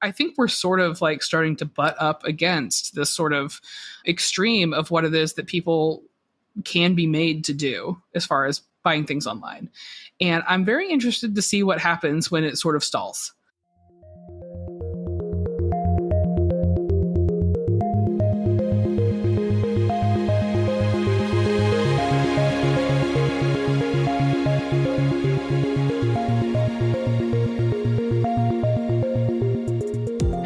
I think we're sort of like starting to butt up against this sort of extreme of what it is that people can be made to do as far as buying things online. And I'm very interested to see what happens when it sort of stalls.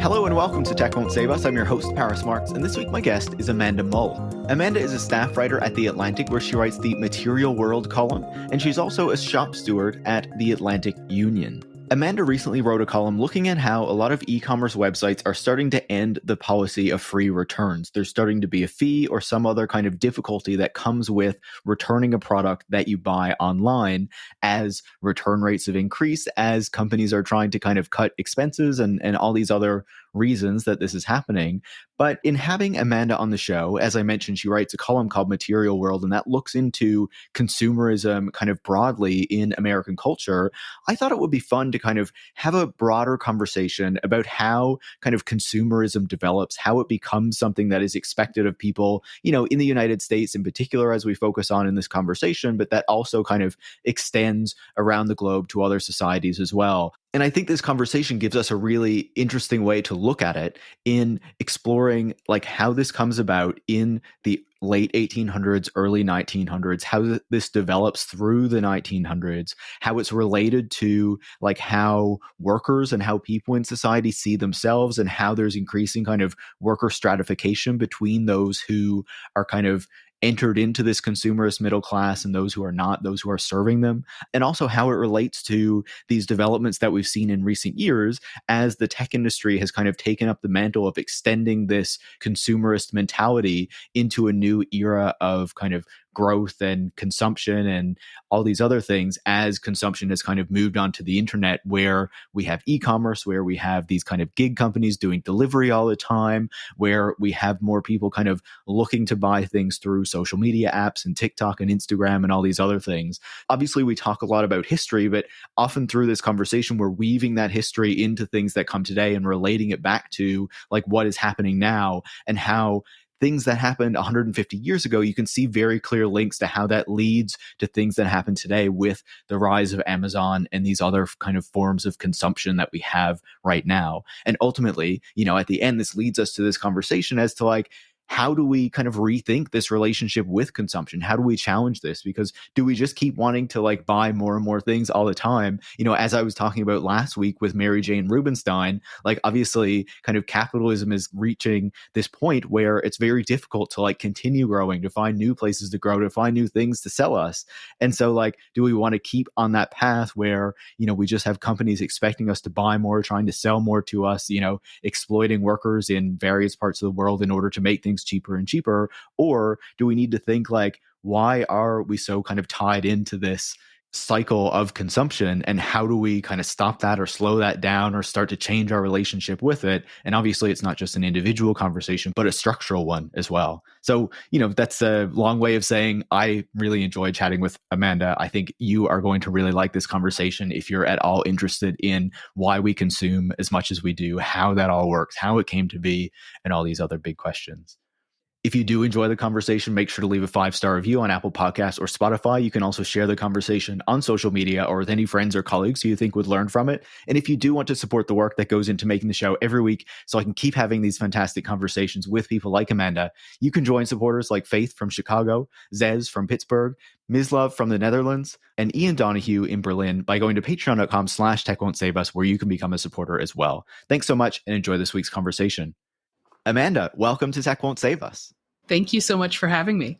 Hello and welcome to Tech Won't Save Us. I'm your host, Marx, and this week my guest is Amanda Mull. Amanda is a staff writer at The Atlantic, where she writes the Material World column, and she's also a shop steward at The Atlantic Union. Amanda recently wrote a column looking at how a lot of e-commerce websites are starting to end the policy of free returns. There's starting to be a fee or some other kind of difficulty that comes with returning a product that you buy online, as return rates have increased, as companies are trying to kind of cut expenses and all these other reasons that this is happening. But in having Amanda on the show, as I mentioned, she writes a column called Material World, and that looks into consumerism kind of broadly in American culture. I thought it would be fun to kind of have a broader conversation about how kind of consumerism develops, how it becomes something that is expected of people, you know, in the United States in particular, as we focus on in this conversation, but that also kind of extends around the globe to other societies as well. And I think this conversation gives us a really interesting way to look at it in exploring like how this comes about in the late 1800s, early 1900s, how this develops through the 1900s, how it's related to like how workers and how people in society see themselves, and how there's increasing kind of worker stratification between those who are kind of entered into this consumerist middle class and those who are not, those who are serving them, and also how it relates to these developments that we've seen in recent years as the tech industry has kind of taken up the mantle of extending this consumerist mentality into a new era of kind of growth and consumption and all these other things, as consumption has kind of moved on to the internet, where we have e-commerce, where we have these kind of gig companies doing delivery all the time, where we have more people kind of looking to buy things through social media apps and TikTok and Instagram and all these other things. Obviously, we talk a lot about history, but often through this conversation, we're weaving that history into things that come today and relating it back to like what is happening now, and how things that happened 150 years ago, you can see very clear links to how that leads to things that happen today with the rise of Amazon and these other kind of forms of consumption that we have right now. And ultimately, you know, at the end, this leads us to this conversation as to like, how do we kind of rethink this relationship with consumption? How do we challenge this? Because do we just keep wanting to like buy more and more things all the time? You know, as I was talking about last week with Mary Jane Rubenstein, like obviously kind of capitalism is reaching this point where it's very difficult to like continue growing, to find new places to grow, to find new things to sell us. And so like, do we want to keep on that path where, you know, we just have companies expecting us to buy more, trying to sell more to us, you know, exploiting workers in various parts of the world in order to make things cheaper and cheaper? Or do we need to think like, why are we so kind of tied into this cycle of consumption, and how do we kind of stop that or slow that down or start to change our relationship with it? And obviously it's not just an individual conversation, but a structural one as well. So, you know, that's a long way of saying I really enjoyed chatting with Amanda. I think you are going to really like this conversation if you're at all interested in why we consume as much as we do, how that all works, how it came to be, and all these other big questions. If you do enjoy the conversation, make sure to leave a 5-star review on Apple Podcasts or Spotify. You can also share the conversation on social media or with any friends or colleagues who you think would learn from it. And if you do want to support the work that goes into making the show every week so I can keep having these fantastic conversations with people like Amanda, you can join supporters like Faith from Chicago, Zez from Pittsburgh, Mislav from the Netherlands, and Ian Donahue in Berlin by going to patreon.com/techwon'tsave-us, where you can become a supporter as well. Thanks so much and enjoy this week's conversation. Amanda, welcome to Tech Won't Save Us. Thank you so much for having me.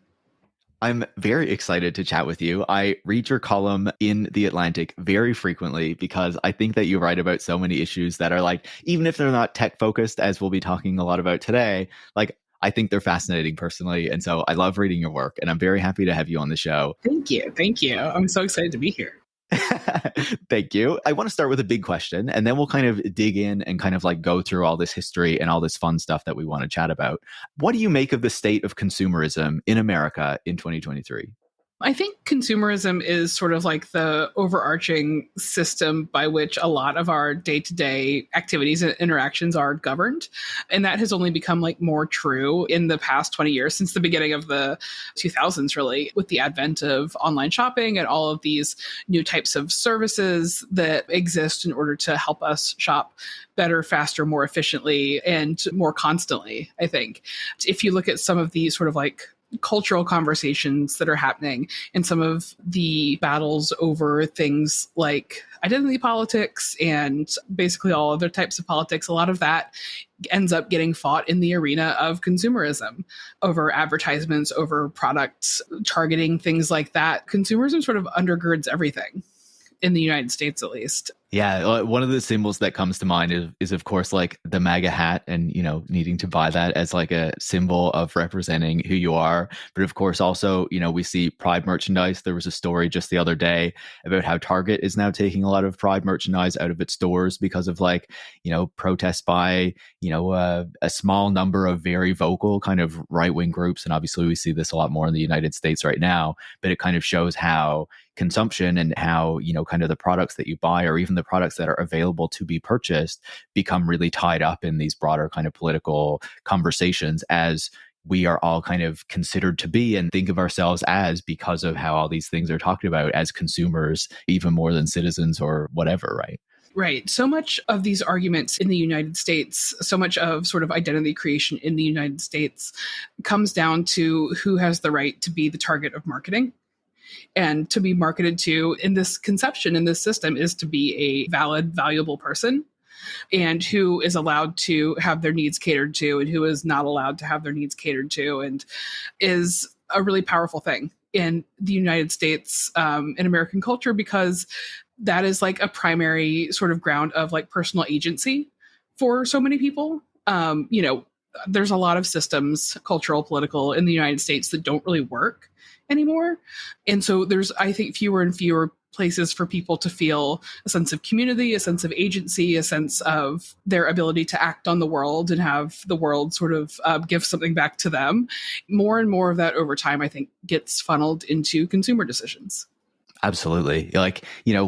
I'm very excited to chat with you. I read your column in The Atlantic very frequently because I think that you write about so many issues that are like, even if they're not tech focused, as we'll be talking a lot about today, like I think they're fascinating personally. And so I love reading your work, and I'm very happy to have you on the show. Thank you. Thank you. I'm so excited to be here. Thank you. I want to start with a big question, and then we'll kind of dig in and kind of like go through all this history and all this fun stuff that we want to chat about. What do you make of the state of consumerism in America in 2023? I think consumerism is sort of like the overarching system by which a lot of our day-to-day activities and interactions are governed. And that has only become like more true in the past 20 years, since the beginning of the 2000s, really, with the advent of online shopping and all of these new types of services that exist in order to help us shop better, faster, more efficiently, and more constantly, I think. If you look at some of these sort of like cultural conversations that are happening and some of the battles over things like identity politics and basically all other types of politics, a lot of that ends up getting fought in the arena of consumerism over advertisements, over products, targeting, things like that. Consumerism sort of undergirds everything in the United States, at least. Yeah, one of the symbols that comes to mind is of course like the MAGA hat, and needing to buy that as like a symbol of representing who you are. But of course also, we see Pride merchandise. There was a story just the other day about how Target is now taking a lot of Pride merchandise out of its stores because of like, protests by, a small number of very vocal kind of right-wing groups. And obviously we see this a lot more in the United States right now, but it kind of shows how consumption and how, kind of the products that you buy or even the products that are available to be purchased become really tied up in these broader kind of political conversations, as we are all kind of considered to be and think of ourselves as, because of how all these things are talked about as consumers, even more than citizens or whatever, right? Right. So much of these arguments in the United States, so much of sort of identity creation in the United States comes down to who has the right to be the target of marketing. And to be marketed to in this conception, in this system, is to be a valid, valuable person, and who is allowed to have their needs catered to and who is not allowed to have their needs catered to, and is a really powerful thing in the United States, in American culture, because that is like a primary sort of ground of like personal agency for so many people. There's a lot of systems, cultural, political, in the United States that don't really work anymore. And so there's, I think, fewer and fewer places for people to feel a sense of community, a sense of agency, a sense of their ability to act on the world and have the world sort of give something back to them. More and more of that over time, I think, gets funneled into consumer decisions. Absolutely. Like,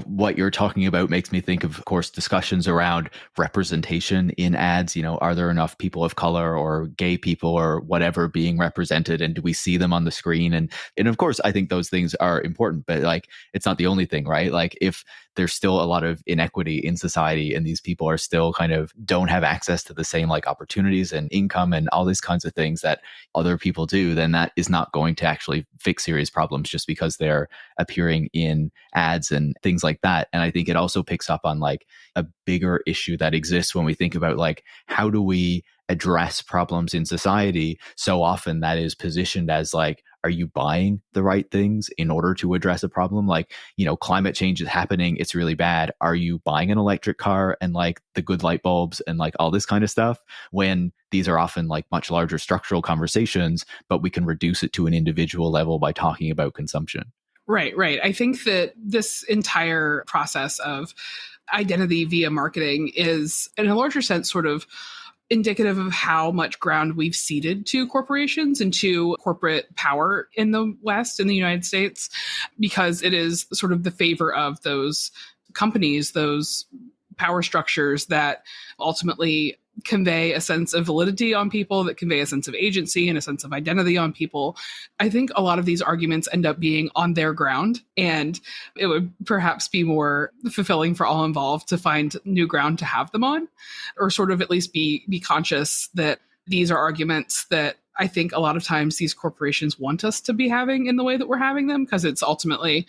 what you're talking about makes me think of course, discussions around representation in ads. Are there enough people of color or gay people or whatever being represented? And do we see them on the screen? And of course, I think those things are important, but like, it's not the only thing, right? Like if there's still a lot of inequity in society and these people are still kind of don't have access to the same like opportunities and income and all these kinds of things that other people do, then that is not going to actually fix serious problems just because they're appearing in ads and things like that. And I think it also picks up on like a bigger issue that exists when we think about like, how do we address problems in society? So often that is positioned as like, are you buying the right things in order to address a problem? Like, climate change is happening. It's really bad. Are you buying an electric car and like the good light bulbs and like all this kind of stuff? When these are often like much larger structural conversations, but we can reduce it to an individual level by talking about consumption. Right. I think that this entire process of identity via marketing is, in a larger sense, sort of indicative of how much ground we've ceded to corporations and to corporate power in the West, in the United States, because it is sort of the favor of those companies, those power structures that ultimately convey a sense of validity on people, that convey a sense of agency and a sense of identity on people. I think a lot of these arguments end up being on their ground, and it would perhaps be more fulfilling for all involved to find new ground to have them on, or sort of at least be conscious that these are arguments that I think a lot of times these corporations want us to be having in the way that we're having them, because it's ultimately,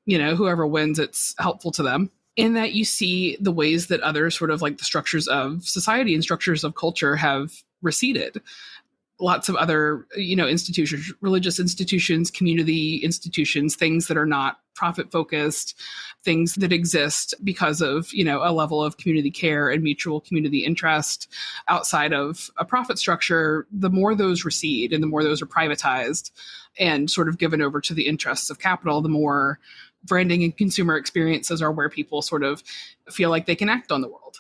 whoever wins, it's helpful to them. In that you see the ways that other sort of like the structures of society and structures of culture have receded. Lots of other, institutions, religious institutions, community institutions, things that are not profit focused, things that exist because of, a level of community care and mutual community interest outside of a profit structure. The more those recede and the more those are privatized and sort of given over to the interests of capital, the more branding and consumer experiences are where people sort of feel like they can act on the world.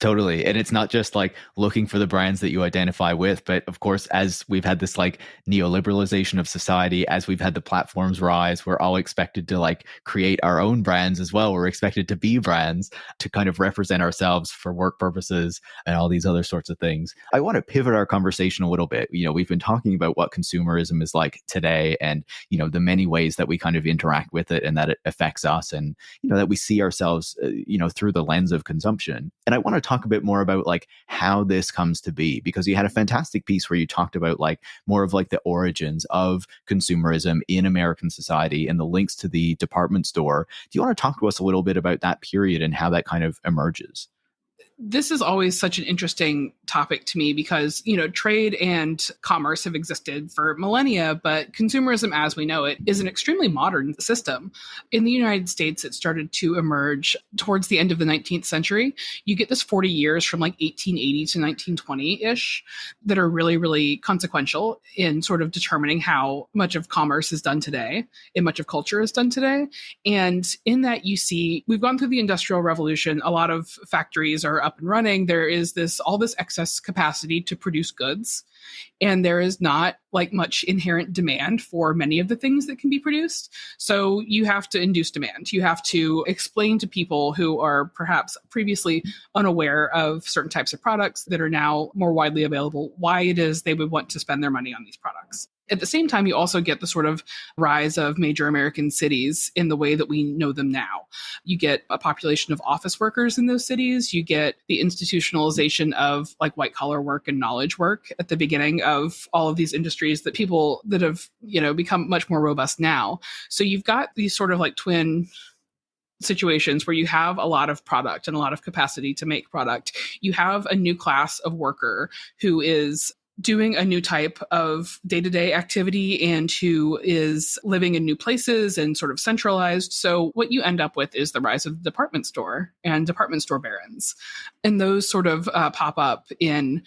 Totally. And it's not just like looking for the brands that you identify with, but of course, as we've had this like neoliberalization of society, as we've had the platforms rise, we're all expected to like create our own brands as well. We're expected to be brands to kind of represent ourselves for work purposes and all these other sorts of things. I want to pivot our conversation a little bit. We've been talking about what consumerism is like today and, the many ways that we kind of interact with it and that it affects us and, that we see ourselves, through the lens of consumption. And I want to talk a bit more about like how this comes to be, because you had a fantastic piece where you talked about like more of like the origins of consumerism in American society and the links to the department store. Do you want to talk to us a little bit about that period and how that kind of emerges? This is always such an interesting topic to me because, trade and commerce have existed for millennia, but consumerism as we know it is an extremely modern system. In the United States, it started to emerge towards the end of the 19th century. You get this 40 years from like 1880 to 1920-ish that are really, really consequential in sort of determining how much of commerce is done today and much of culture is done today. And in that you see, we've gone through the Industrial Revolution. A lot of factories are up and running. There is all this excess capacity to produce goods, and there is not like much inherent demand for many of the things that can be produced. So you have to induce demand. You have to explain to people who are perhaps previously unaware of certain types of products that are now more widely available why it is they would want to spend their money on these products. At the same time, you also get the sort of rise of major American cities in the way that we know them now. You get a population of office workers in those cities. You get the institutionalization of like white collar work and knowledge work at the beginning of all of these industries that people that have, become much more robust now. So you've got these sort of like twin situations where you have a lot of product and a lot of capacity to make product. You have a new class of worker who is doing a new type of day-to-day activity and who is living in new places and sort of centralized. So what you end up with is the rise of the department store and department store barons. And those sort of pop up in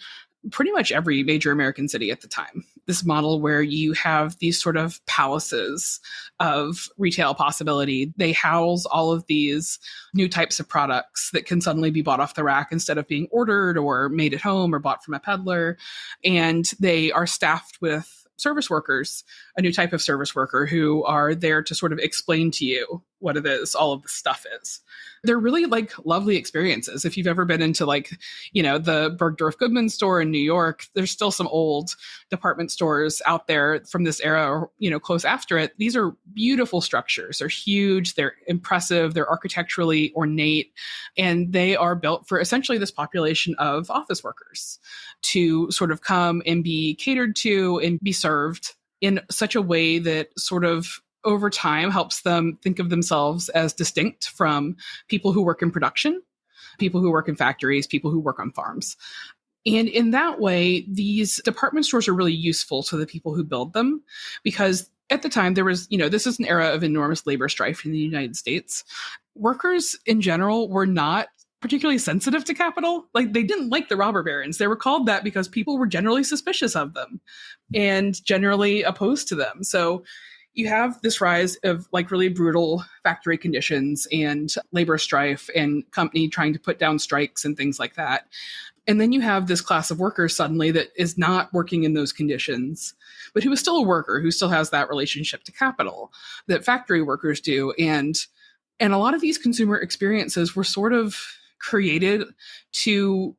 pretty much every major American city at the time. This model where you have these sort of palaces of retail possibility. They house all of these new types of products that can suddenly be bought off the rack instead of being ordered or made at home or bought from a peddler. And they are staffed with service workers, a new type of service worker who are there to sort of explain to you what it is, all of the stuff is. They're really like lovely experiences. If you've ever been into like, the Bergdorf Goodman store in New York, there's still some old department stores out there from this era or, close after it. These are beautiful structures. They're huge. They're impressive. They're architecturally ornate. And they are built for essentially this population of office workers to sort of come and be catered to and be served in such a way that sort of over time helps them think of themselves as distinct from people who work in production, people who work in factories, people who work on farms. And in that way, these department stores are really useful to the people who build them because at the time there was, this is an era of enormous labor strife in the United States. Workers in general were not particularly sensitive to capital. Like they didn't like the robber barons. They were called that because people were generally suspicious of them and generally opposed to them. So you have this rise of like really brutal factory conditions and labor strife and company trying to put down strikes and things like that. And then you have this class of workers suddenly that is not working in those conditions, but who is still a worker, who still has that relationship to capital that factory workers do. And a lot of these consumer experiences were sort of created to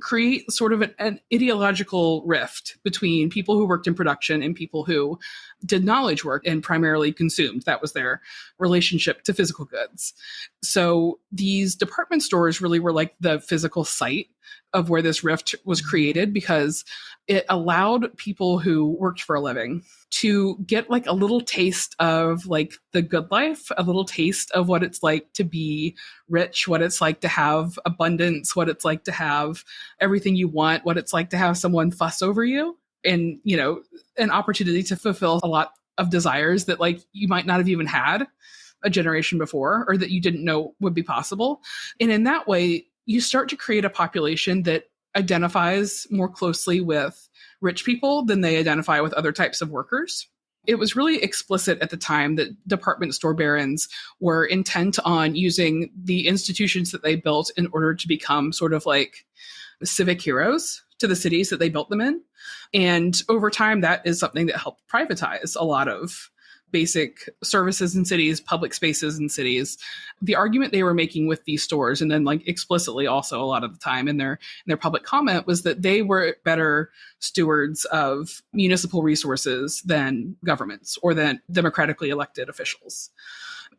create sort of an ideological rift between people who worked in production and people who did knowledge work and primarily consumed. That was their relationship to physical goods. So these department stores really were like the physical site of where this rift was created because it allowed people who worked for a living to get like a little taste of like the good life, a little taste of what it's like to be rich, what it's like to have abundance, what it's like to have everything you want, what it's like to have someone fuss over you, and, an opportunity to fulfill a lot of desires that like you might not have even had a generation before or that you didn't know would be possible. And in that way, you start to create a population that identifies more closely with rich people than they identify with other types of workers. it was really explicit at the time that department store barons were intent on using the institutions that they built in order to become sort of like civic heroes to the cities that they built them in. And over time, that is something that helped privatize a lot of basic services in cities, public spaces in cities. The argument they were making with these stores, and then like explicitly also a lot of the time in their public comment, was that they were better stewards of municipal resources than governments or than democratically elected officials.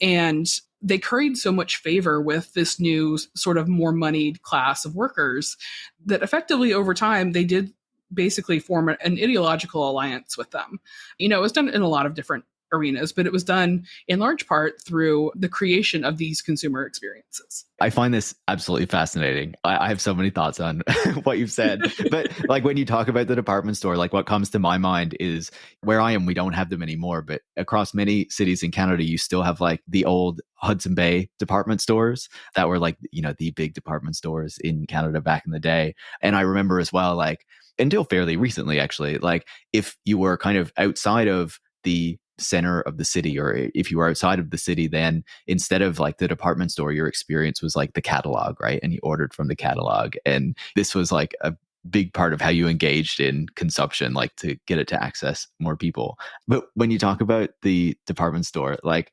And they curried so much favor with this new sort of more moneyed class of workers that effectively over time they did basically form an ideological alliance with them. It was done in a lot of different arenas, but it was done in large part through the creation of these consumer experiences. I find this absolutely fascinating. I have so many thoughts on what you've said, but like when you talk about the department store, like what comes to my mind is where I am, we don't have them anymore, but across many cities in Canada, you still have like the old Hudson Bay department stores that were like, the big department stores in Canada back in the day. And I remember as well, like until fairly recently, actually, like if you were kind of outside of the center of the city, or if you were outside of the city, then instead of like the department store, your experience was like the catalog, right? And you ordered from the catalog. And this was like a big part of how you engaged in consumption, like to get it to access more people. But when you talk about the department store, like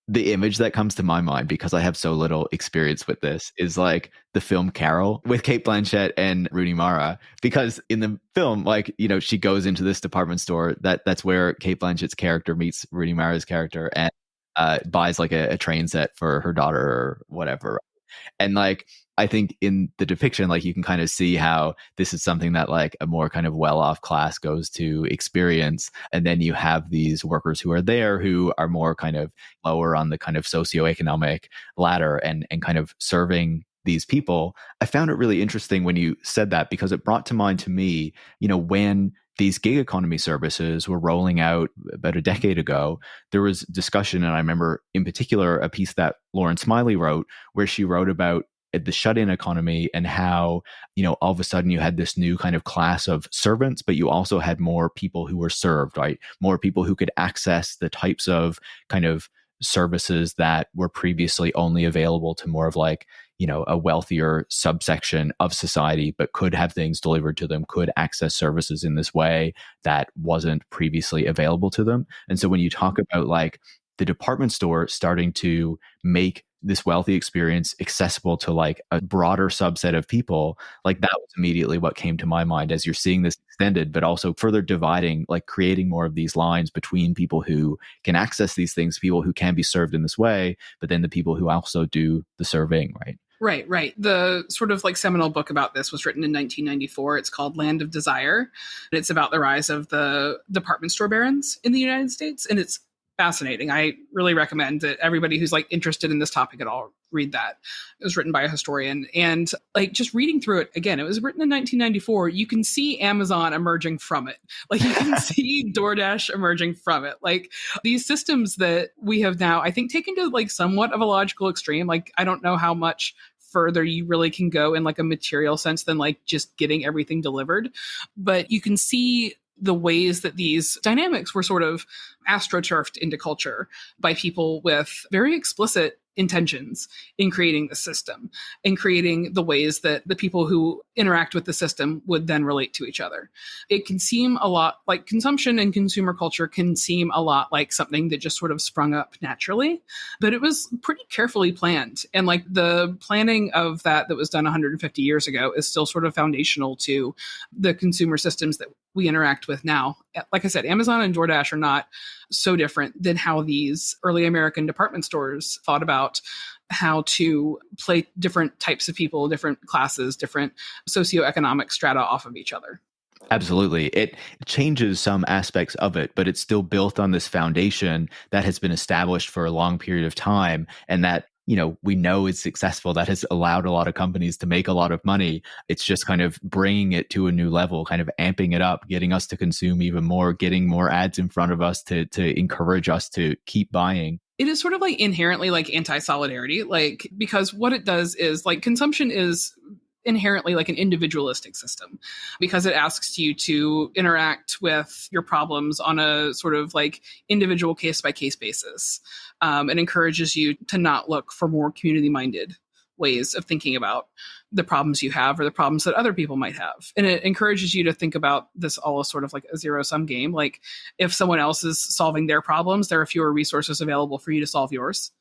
the image that comes to my mind, because I have so little experience with this, is like the film Carol with Cate Blanchett and Rooney Mara. Because in the film, like, she goes into this department store. That's where Cate Blanchett's character meets Rooney Mara's character and buys like a train set for her daughter or whatever. And like, I think in the depiction, like you can kind of see how this is something that like a more kind of well-off class goes to experience. And then you have these workers who are there who are more kind of lower on the kind of socioeconomic ladder and kind of serving these people. I found it really interesting when you said that, because it brought to mind to me, when these gig economy services were rolling out about a decade ago, there was discussion, and I remember in particular a piece that Lauren Smiley wrote, where she wrote about the shut-in economy and how, all of a sudden you had this new kind of class of servants, but you also had more people who were served, right? More people who could access the types of kind of services that were previously only available to more of like, a wealthier subsection of society, but could have things delivered to them, could access services in this way that wasn't previously available to them. And so when you talk about like the department store starting to make this wealthy experience accessible to like a broader subset of people, like that was immediately what came to my mind as you're seeing this extended, but also further dividing, like creating more of these lines between people who can access these things, people who can be served in this way, but then the people who also do the serving, right? Right. The sort of like seminal book about this was written in 1994. It's called Land of Desire. And it's about the rise of the department store barons in the United States. And it's fascinating. I really recommend that everybody who's like interested in this topic at all read that. It was written by a historian, and like just reading through it again, it was written in 1994. You can see Amazon emerging from it. Like you can see DoorDash emerging from it. Like these systems that we have now, I think, taken to like somewhat of a logical extreme. Like I don't know how much further you really can go in like a material sense than like just getting everything delivered. But you can see the ways that these dynamics were sort of astroturfed into culture by people with very explicit intentions in creating the system and creating the ways that the people who interact with the system would then relate to each other. It can seem a lot like consumption and consumer culture can seem a lot like something that just sort of sprung up naturally, but it was pretty carefully planned. And like the planning of that was done 150 years ago is still sort of foundational to the consumer systems that we interact with now. Like I said, Amazon and DoorDash are not so different than how these early American department stores thought about how to play different types of people, different classes, different socioeconomic strata off of each other. Absolutely. It changes some aspects of it, but it's still built on this foundation that has been established for a long period of time, and that we know is successful, that has allowed a lot of companies to make a lot of money. It's just kind of bringing it to a new level, kind of amping it up, getting us to consume even more, getting more ads in front of us to encourage us to keep buying. It is sort of like inherently like anti-solidarity, like because what it does is like consumption is inherently like an individualistic system because it asks you to interact with your problems on a sort of like individual case by case basis. And encourages you to not look for more community minded ways of thinking about the problems you have or the problems that other people might have. And it encourages you to think about this all as sort of like a zero sum game. Like if someone else is solving their problems, there are fewer resources available for you to solve yours.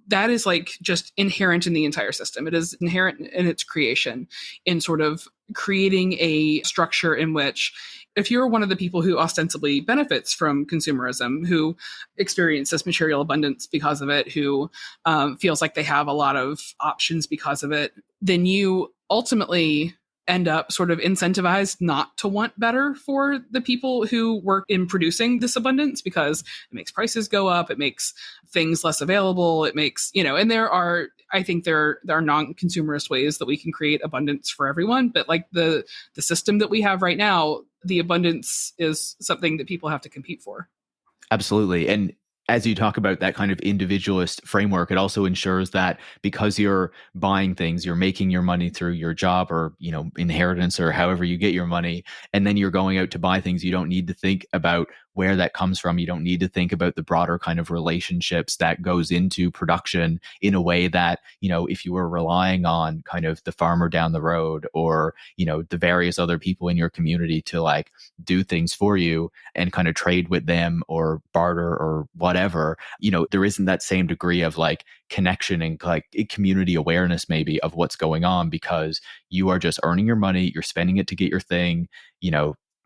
That is like just inherent in the entire system. It is inherent in its creation, in sort of creating a structure in which if you're one of the people who ostensibly benefits from consumerism, who experiences material abundance because of it, who feels like they have a lot of options because of it, then you ultimately end up sort of incentivized not to want better for the people who work in producing this abundance because it makes prices go up, it makes things less available, it makes, and I think there are non-consumerist ways that we can create abundance for everyone, but like the system that we have right now, the abundance is something that people have to compete for. Absolutely. And as you talk about that kind of individualist framework, it also ensures that because you're buying things, you're making your money through your job or, inheritance or however you get your money, and then you're going out to buy things, you don't need to think about where that comes from. You don't need to think about the broader kind of relationships that goes into production in a way that, if you were relying on kind of the farmer down the road or, the various other people in your community to like do things for you and kind of trade with them or barter or whatever, there isn't that same degree of like connection and like community awareness maybe of what's going on because you are just earning your money, you're spending it to get your thing,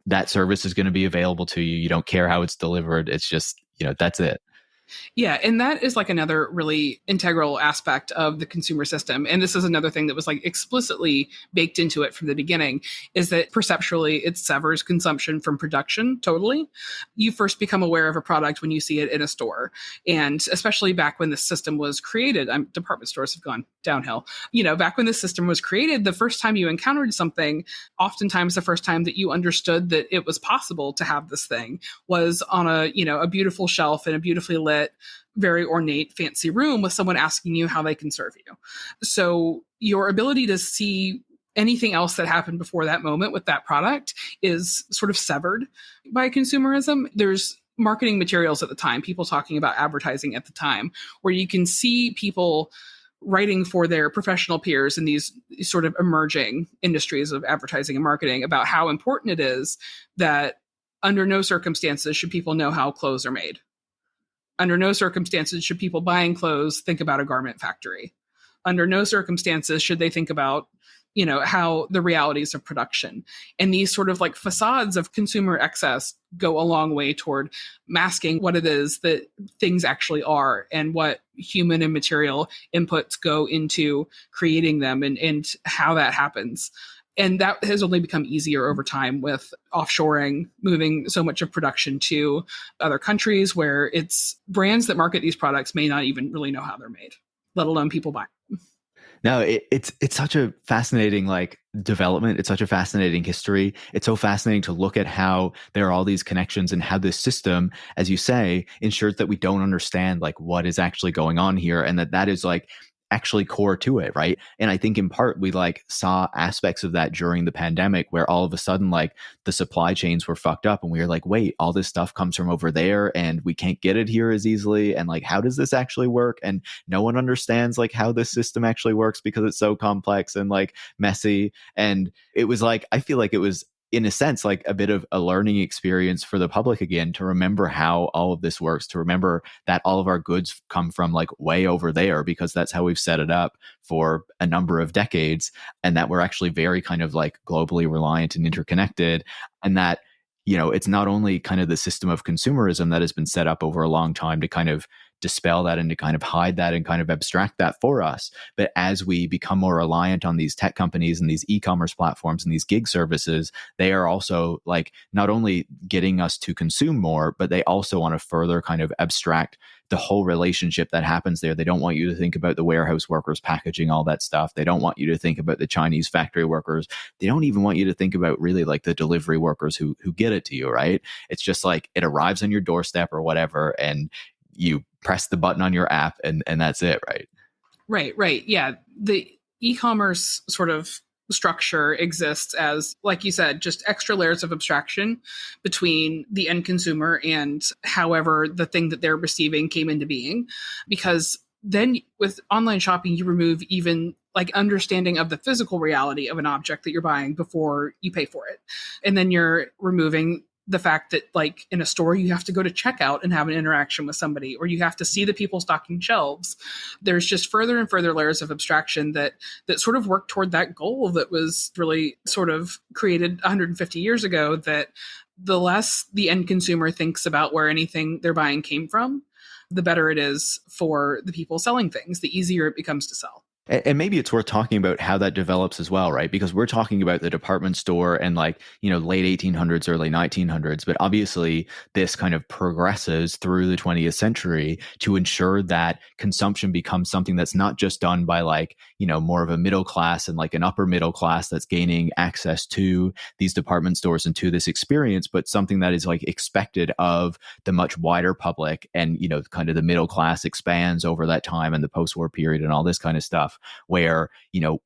that service is going to be available to you. You don't care how it's delivered. It's just, that's it. Yeah, and that is like another really integral aspect of the consumer system. And this is another thing that was like explicitly baked into it from the beginning, is that perceptually it severs consumption from production totally. You first become aware of a product when you see it in a store. And especially back when the system was created, department stores have gone downhill. Back when the system was created, the first time you encountered something, oftentimes the first time that you understood that it was possible to have this thing was on a beautiful shelf in a beautifully lit, very ornate, fancy room with someone asking you how they can serve you. So your ability to see anything else that happened before that moment with that product is sort of severed by consumerism. There's marketing materials at the time, people talking about advertising at the time, where you can see people writing for their professional peers in these sort of emerging industries of advertising and marketing about how important it is that under no circumstances should people know how clothes are made. Under no circumstances should people buying clothes think about a garment factory. Under no circumstances should they think about, how the realities of production. And these sort of like facades of consumer excess go a long way toward masking what it is that things actually are and what human and material inputs go into creating them and how that happens. And that has only become easier over time with offshoring, moving so much of production to other countries where it's brands that market these products may not even really know how they're made, let alone people buying them. No, it's such a fascinating like development. It's such a fascinating history. It's so fascinating to look at how there are all these connections and how this system, as you say, ensures that we don't understand like what is actually going on here and that is like actually core to it, right? And I think in part we like saw aspects of that during the pandemic where all of a sudden like the supply chains were fucked up and we were like, wait, all this stuff comes from over there and we can't get it here as easily, and like how does this actually work? And no one understands like how this system actually works because it's so complex and like messy. And it was like, I feel like it was in a sense, like a bit of a learning experience for the public again, to remember how all of this works, to remember that all of our goods come from like way over there, because that's how we've set it up for a number of decades. And that we're actually very kind of like globally reliant and interconnected. And that, it's not only kind of the system of consumerism that has been set up over a long time to kind of dispel that and to kind of hide that and kind of abstract that for us. But as we become more reliant on these tech companies and these e-commerce platforms and these gig services, they are also like not only getting us to consume more, but they also want to further kind of abstract the whole relationship that happens there. They don't want you to think about the warehouse workers packaging all that stuff. They don't want you to think about the Chinese factory workers. They don't even want you to think about really like the delivery workers who get it to you, right? It's just like it arrives on your doorstep or whatever, and you press the button on your app and that's it, right? Right. Yeah. e-commerce sort of structure exists as, like you said, just extra layers of abstraction between the end consumer and however the thing that they're receiving came into being. Because then with online shopping, you remove even like understanding of the physical reality of an object that you're buying before you pay for it. And then you're removing the fact that like in a store, you have to go to checkout and have an interaction with somebody, or you have to see the people stocking shelves. There's just further and further layers of abstraction that sort of work toward that goal that was really sort of created 150 years ago, that the less the end consumer thinks about where anything they're buying came from, the better it is for the people selling things, the easier it becomes to sell. And maybe it's worth talking about how that develops as well, right? Because we're talking about the department store and like, late 1800s, early 1900s, but obviously this kind of progresses through the 20th century to ensure that consumption becomes something that's not just done by like, more of a middle class and like an upper middle class that's gaining access to these department stores and to this experience, but something that is like expected of the much wider public. And, kind of the middle class expands over that time and the post-war period and all this kind of stuff, where,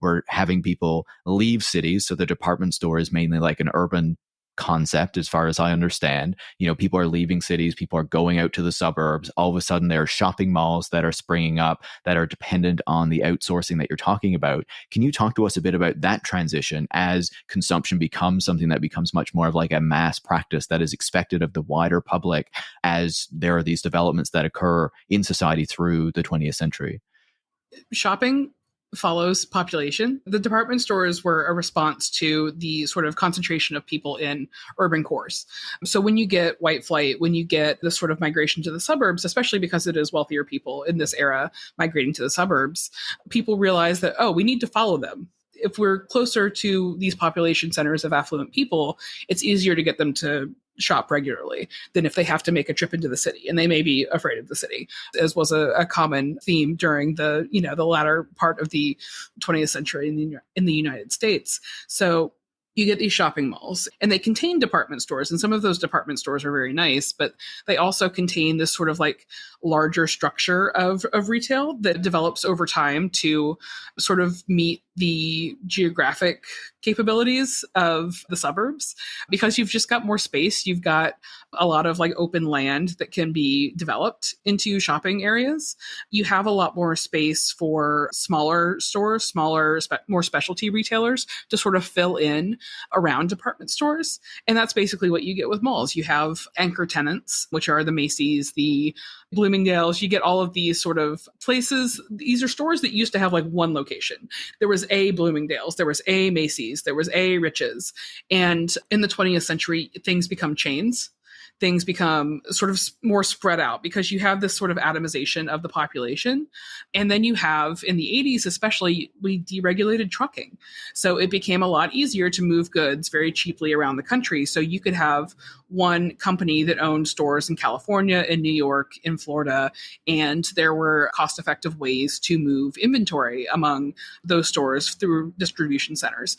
we're having people leave cities. So the department store is mainly like an urban concept, as far as I understand. People are leaving cities, people are going out to the suburbs. All of a sudden, there are shopping malls that are springing up that are dependent on the outsourcing that you're talking about. Can you talk to us a bit about that transition as consumption becomes something that becomes much more of like a mass practice that is expected of the wider public as there are these developments that occur in society through the 20th century? Shopping follows population. The department stores were a response to the sort of concentration of people in urban cores. So when you get white flight, when you get this sort of migration to the suburbs, especially because it is wealthier people in this era migrating to the suburbs, people realize that, oh, we need to follow them. If we're closer to these population centers of affluent people, it's easier to get them to shop regularly than if they have to make a trip into the city, and they may be afraid of the city, as was a common theme during the the latter part of the 20th century in the United States. So you get these shopping malls, and they contain department stores, and some of those department stores are very nice, but they also contain this sort of like larger structure of retail that develops over time to sort of meet the geographic capabilities of the suburbs. Because you've just got more space, you've got a lot of like open land that can be developed into shopping areas. You have a lot more space for smaller stores, more specialty retailers to sort of fill in around department stores. And that's basically what you get with malls. You have anchor tenants, which are the Macy's, the Bloomingdale's. You get all of these sort of places. These are stores that used to have like one location. There was a Bloomingdale's, there was a Macy's, there was a Rich's. And in the 20th century, things become chains. Things become sort of more spread out because you have this sort of atomization of the population. And then you have, in the 80s especially, we deregulated trucking. So it became a lot easier to move goods very cheaply around the country. So you could have one company that owned stores in California, in New York, in Florida, and there were cost-effective ways to move inventory among those stores through distribution centers.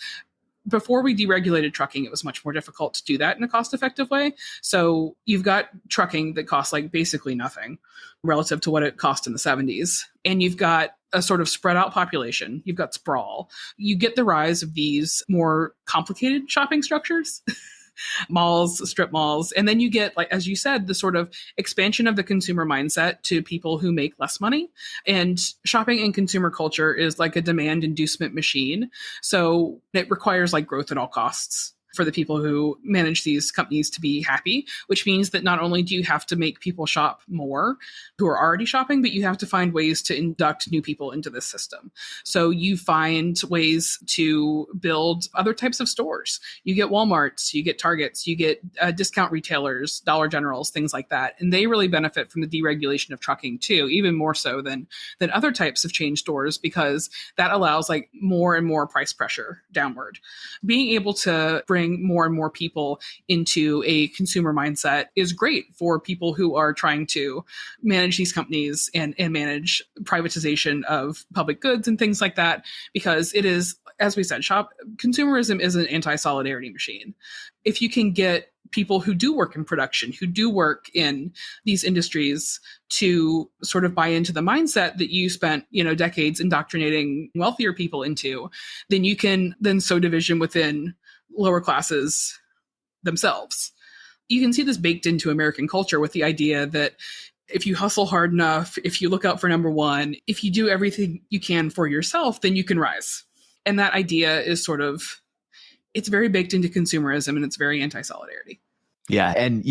Before we deregulated trucking, it was much more difficult to do that in a cost-effective way. So you've got trucking that costs like basically nothing relative to what it cost in the 70s. And you've got a sort of spread out population. You've got sprawl. You get the rise of these more complicated shopping structures. Malls, strip malls. And then you get, like, as you said, the sort of expansion of the consumer mindset to people who make less money. And shopping and consumer culture is like a demand inducement machine. So it requires like growth at all costs for the people who manage these companies to be happy, which means that not only do you have to make people shop more who are already shopping, but you have to find ways to induct new people into this system. So you find ways to build other types of stores. You get Walmarts, you get Targets, you get discount retailers, Dollar Generals, things like that. And they really benefit from the deregulation of trucking too, even more so than other types of chain stores, because that allows like more and more price pressure downward. Being able to bring more and more people into a consumer mindset is great for people who are trying to manage these companies and manage privatization of public goods and things like that, because it is, as we said, consumerism is an anti-solidarity machine. If you can get people who do work in production, who do work in these industries, to sort of buy into the mindset that you spent, decades indoctrinating wealthier people into, then you can then sow division within lower classes themselves. You can see this baked into American culture with the idea that if you hustle hard enough, if you look out for number one, if you do everything you can for yourself, then you can rise. And that idea is it's very baked into consumerism, and it's very anti-solidarity. Yeah. And,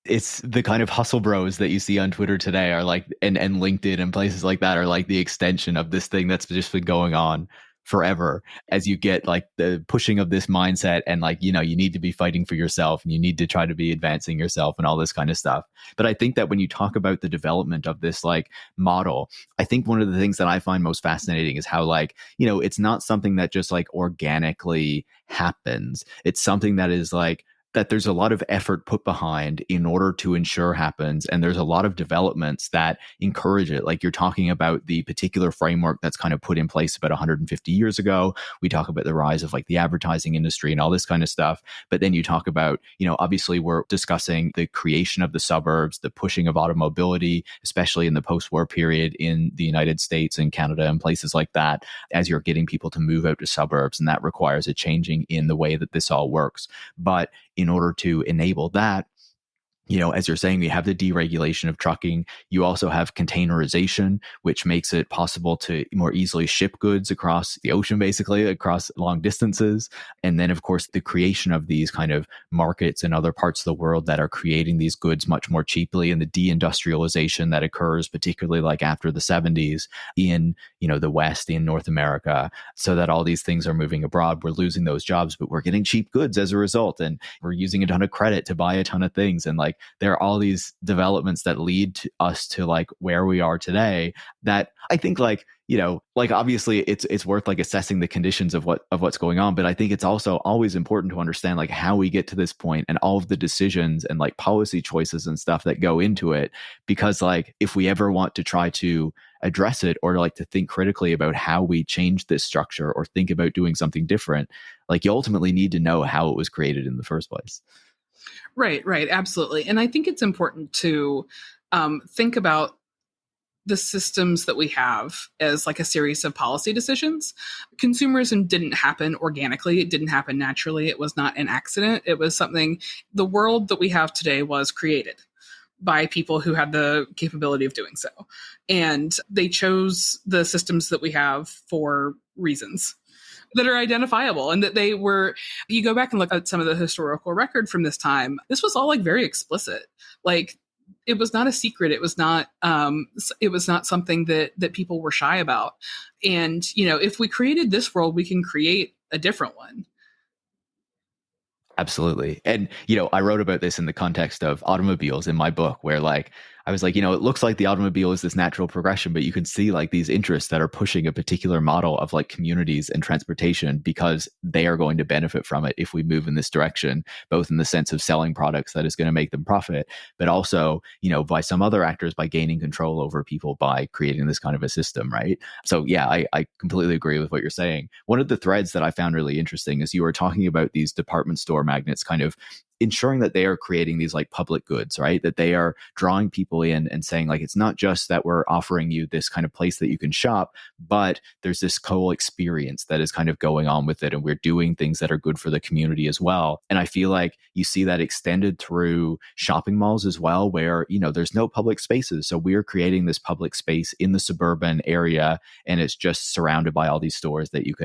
it's the kind of hustle bros that you see on Twitter today are like, and LinkedIn and places like that are like the extension of this thing that's just been going on forever, as you get like the pushing of this mindset and like, you need to be fighting for yourself and you need to try to be advancing yourself and all this kind of stuff. But I think that when you talk about the development of this like model, I think one of the things that I find most fascinating is how like, it's not something that just like organically happens. It's something that is like, that there's a lot of effort put behind in order to ensure happens. And there's a lot of developments that encourage it. Like you're talking about the particular framework that's kind of put in place about 150 years ago. We talk about the rise of like the advertising industry and all this kind of stuff. But then you talk about, obviously we're discussing the creation of the suburbs, the pushing of automobility, especially in the post-war period in the United States and Canada and places like that, as you're getting people to move out to suburbs. And that requires a changing in the way that this all works. But in order to enable that, as you're saying, we have the deregulation of trucking. You also have containerization, which makes it possible to more easily ship goods across the ocean, basically across long distances. And then, of course, the creation of these kind of markets in other parts of the world that are creating these goods much more cheaply, and the deindustrialization that occurs, particularly like after the 70s in, the West, in North America, so that all these things are moving abroad. We're losing those jobs, but we're getting cheap goods as a result. And we're using a ton of credit to buy a ton of things. And like, there are all these developments that lead to us to like where we are today, that I think like, like obviously it's worth like assessing the conditions of what's going on. But I think it's also always important to understand like how we get to this point and all of the decisions and like policy choices and stuff that go into it. Because like, if we ever want to try to address it, or like to think critically about how we change this structure or think about doing something different, like you ultimately need to know how it was created in the first place. Right, absolutely. And I think it's important to think about the systems that we have as like a series of policy decisions. Consumerism didn't happen organically. It didn't happen naturally. It was not an accident. It was something, the world that we have today was created by people who had the capability of doing so. And they chose the systems that we have for reasons that are identifiable, and that they were, you go back and look at some of the historical record from this time, this was all like very explicit. Like it was not a secret. It was not something that people were shy about. And, if we created this world, we can create a different one. Absolutely. And, I wrote about this in the context of automobiles in my book, where like, I was like, it looks like the automobile is this natural progression, but you can see like these interests that are pushing a particular model of like communities and transportation, because they are going to benefit from it if we move in this direction, both in the sense of selling products that is going to make them profit, but also, by some other actors, by gaining control over people, by creating this kind of a system, right? So yeah, I completely agree with what you're saying. One of the threads that I found really interesting is you were talking about these department store magnates kind of ensuring that they are creating these like public goods, right? That they are drawing people in and saying like, it's not just that we're offering you this kind of place that you can shop, but there's this whole experience that is kind of going on with it. And we're doing things that are good for the community as well. And I feel like you see that extended through shopping malls as well, where, there's no public spaces. So we're creating this public space in the suburban area, and it's just surrounded by all these stores that you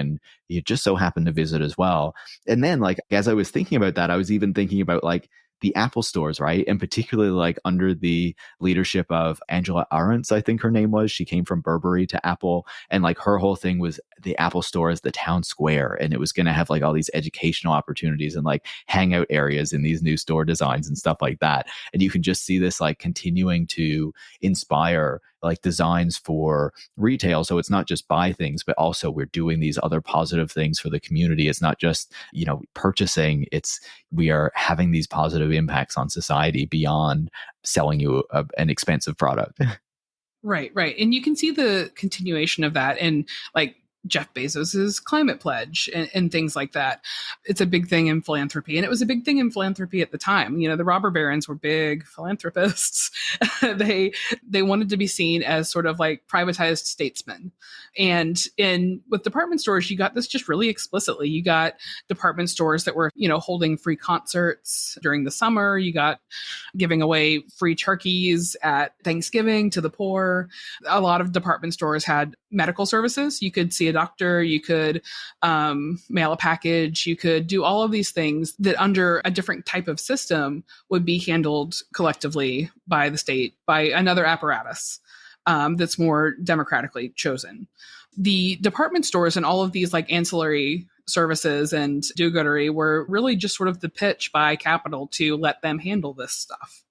just so happen to visit as well. And then like, as I was thinking about that, I was even thinking about like the Apple stores, right? And particularly like under the leadership of Angela Arendt, I think her name was. She came from Burberry to Apple, and like her whole thing was the Apple store as the town square, and it was going to have like all these educational opportunities and like hangout areas in these new store designs and stuff like that. And you can just see this like continuing to inspire like designs for retail. So it's not just buy things, but also we're doing these other positive things for the community. It's not just, purchasing, we are having these positive impacts on society beyond selling you an expensive product. Right. And you can see the continuation of that. And like Jeff Bezos's climate pledge and things like that. It's a big thing in philanthropy, and it was a big thing in philanthropy at the time. The robber barons were big philanthropists. they wanted to be seen as sort of like privatized statesmen. And with department stores, you got this just really explicitly. You got department stores that were, holding free concerts during the summer. You got giving away free turkeys at Thanksgiving to the poor. A lot of department stores had medical services. You could see a doctor, you could mail a package, you could do all of these things that under a different type of system would be handled collectively by the state, by another apparatus that's more democratically chosen. The department stores and all of these like ancillary services and do-goodery were really just sort of the pitch by capital to let them handle this stuff.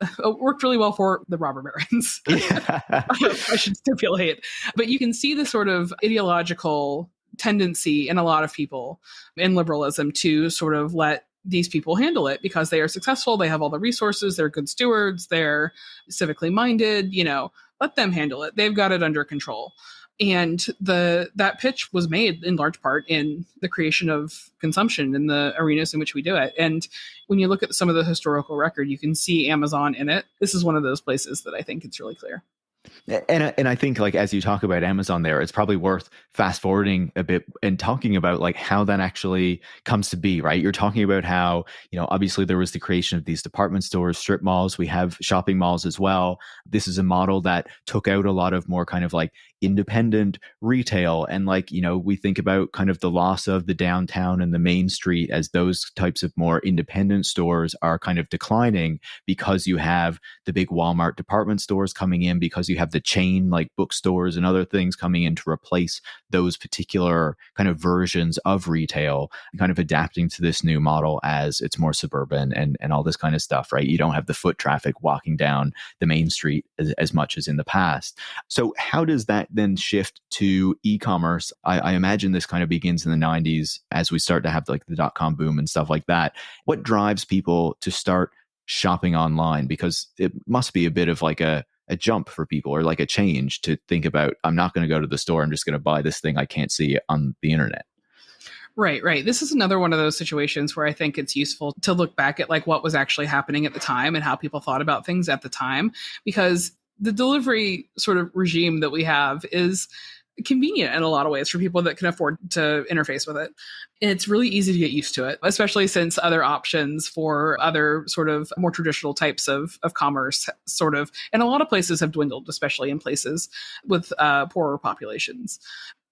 It worked really well for the robber barons. I should stipulate. But you can see the sort of ideological tendency in a lot of people in liberalism to sort of let these people handle it because they are successful. They have all the resources. They're good stewards. They're civically minded. Let them handle it. They've got it under control. And that pitch was made in large part in the creation of consumption in the arenas in which we do it. And when you look at some of the historical record, you can see Amazon in it. This is one of those places that I think it's really clear. And I think, like, as you talk about Amazon there, it's probably worth fast forwarding a bit and talking about like how that actually comes to be, right? You're talking about how, obviously there was the creation of these department stores, strip malls. We have shopping malls as well. This is a model that took out a lot of more kind of like independent retail. And like, we think about kind of the loss of the downtown and the main street as those types of more independent stores are kind of declining because you have the big Walmart department stores coming in, because you have the chain like bookstores and other things coming in to replace those particular kind of versions of retail, and kind of adapting to this new model as it's more suburban and all this kind of stuff, right? You don't have the foot traffic walking down the main street as much as in the past. So how does that then shift to e-commerce? I imagine this kind of begins in the 90s as we start to have like the dot-com boom and stuff like that. What drives people to start shopping online? Because it must be a bit of like a jump for people, or like a change to think about, I'm not going to go to the store, I'm just going to buy this thing I can't see on the internet. Right. This is another one of those situations where I think it's useful to look back at like what was actually happening at the time and how people thought about things at the time, because the delivery sort of regime that we have is convenient in a lot of ways for people that can afford to interface with it. It's really easy to get used to it, especially since other options for other sort of more traditional types of commerce sort of, and a lot of places have dwindled, especially in places with poorer populations.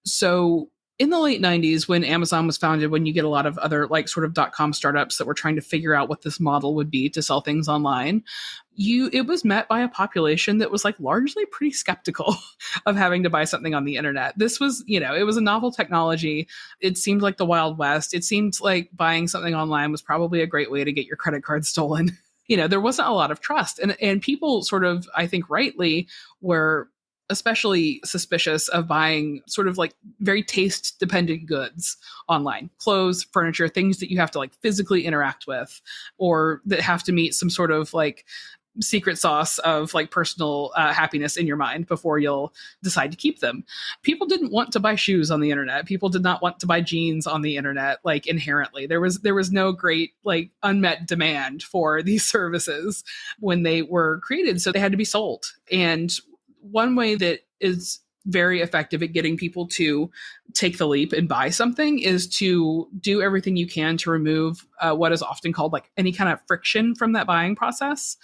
So in the late 90s, when Amazon was founded, when you get a lot of other like sort of .com startups that were trying to figure out what this model would be to sell things online, it was met by a population that was like largely pretty skeptical of having to buy something on the internet. This was, it was a novel technology. It seemed like the Wild West. It seemed like buying something online was probably a great way to get your credit card stolen. There wasn't a lot of trust. And people sort of, I think rightly, were especially suspicious of buying sort of like very taste dependent goods online, clothes, furniture, things that you have to like physically interact with, or that have to meet some sort of like secret sauce of like personal happiness in your mind before you'll decide to keep them. People didn't want to buy shoes on the internet. People did not want to buy jeans on the internet, like inherently. There was no great like unmet demand for these services when they were created. So they had to be sold. And one way that is very effective at getting people to take the leap and buy something is to do everything you can to remove what is often called like any kind of friction from that buying process.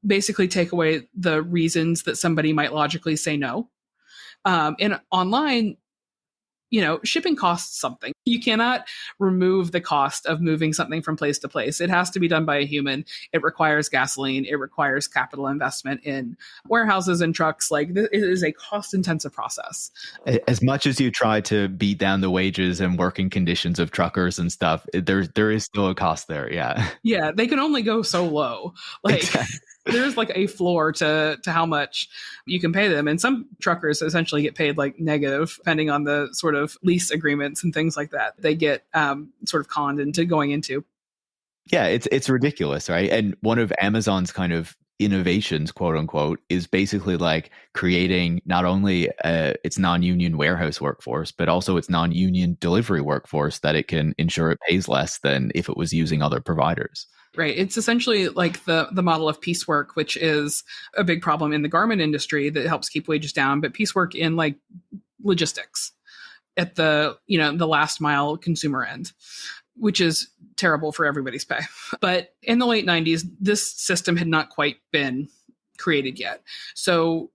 Basically take away the reasons that somebody might logically say no. And online, shipping costs something. You cannot remove the cost of moving something from place to place. It has to be done by a human. It requires gasoline. It requires capital investment in warehouses and trucks. Like, it is a cost-intensive process. As much as you try to beat down the wages and working conditions of truckers and stuff, there is still a cost there. Yeah. Yeah, they can only go so low. Like. Exactly. There's like a floor to how much you can pay them. And some truckers essentially get paid like negative, depending on the sort of lease agreements and things like that. They get sort of conned into going into. Yeah, it's ridiculous, right? And one of Amazon's kind of innovations, quote unquote, is basically like creating not only its non-union warehouse workforce, but also its non-union delivery workforce that it can ensure it pays less than if it was using other providers. Right. It's essentially like the model of piecework, which is a big problem in the garment industry that helps keep wages down, but piecework in like logistics at the last mile consumer end, which is terrible for everybody's pay. But in the late 90s, this system had not quite been created yet. So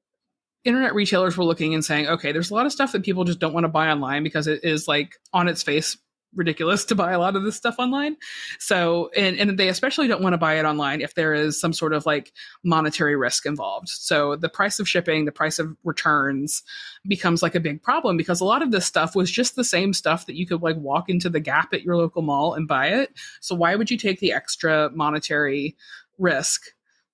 internet retailers were looking and saying, okay, there's a lot of stuff that people just don't want to buy online because it is like on its face ridiculous to buy a lot of this stuff online. So, and they especially don't want to buy it online if there is some sort of like monetary risk involved. So the price of shipping, the price of returns becomes like a big problem because a lot of this stuff was just the same stuff that you could like walk into the Gap at your local mall and buy it. So why would you take the extra monetary risk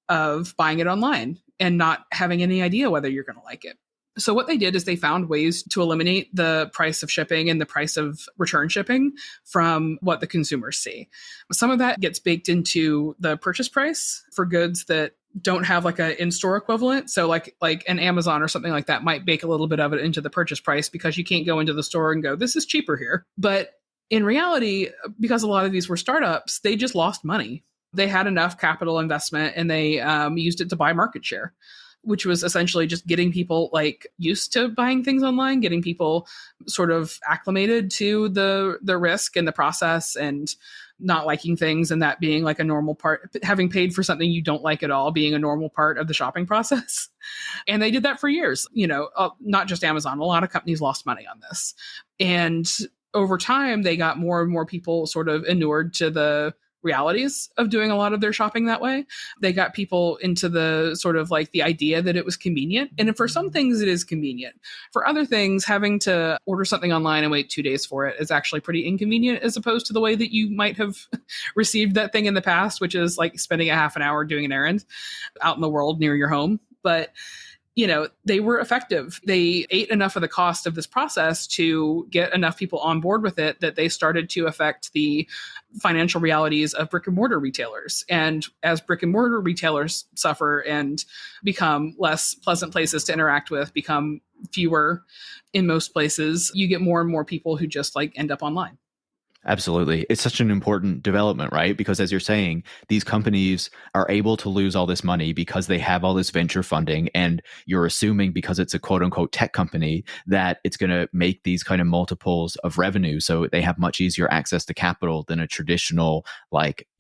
of buying it online and not having any idea whether you're going to like it? So what they did is they found ways to eliminate the price of shipping and the price of return shipping from what the consumers see. Some of that gets baked into the purchase price for goods that don't have like an in-store equivalent. So like an Amazon or something like that might bake a little bit of it into the purchase price because you can't go into the store and go, this is cheaper here. But in reality, because a lot of these were startups, they just lost money. They had enough capital investment and they used it to buy market share, which was essentially just getting people like used to buying things online, getting people sort of acclimated to the risk and the process and not liking things, and that being like a normal part, having paid for something you don't like at all being a normal part of the shopping process. And they did that for years, not just Amazon. A lot of companies lost money on this. And over time, they got more and more people sort of inured to the realities of doing a lot of their shopping that way. They got people into the sort of like the idea that it was convenient. And for some things, it is convenient. For other things, having to order something online and wait 2 days for it is actually pretty inconvenient as opposed to the way that you might have received that thing in the past, which is like spending a half an hour doing an errand out in the world near your home. But they were effective. They ate enough of the cost of this process to get enough people on board with it that they started to affect the financial realities of brick and mortar retailers. And as brick and mortar retailers suffer and become less pleasant places to interact with, become fewer in most places, you get more and more people who just like end up online. Absolutely. It's such an important development, right? Because as you're saying, these companies are able to lose all this money because they have all this venture funding. And you're assuming because it's a quote unquote tech company that it's going to make these kind of multiples of revenue. So they have much easier access to capital than a traditional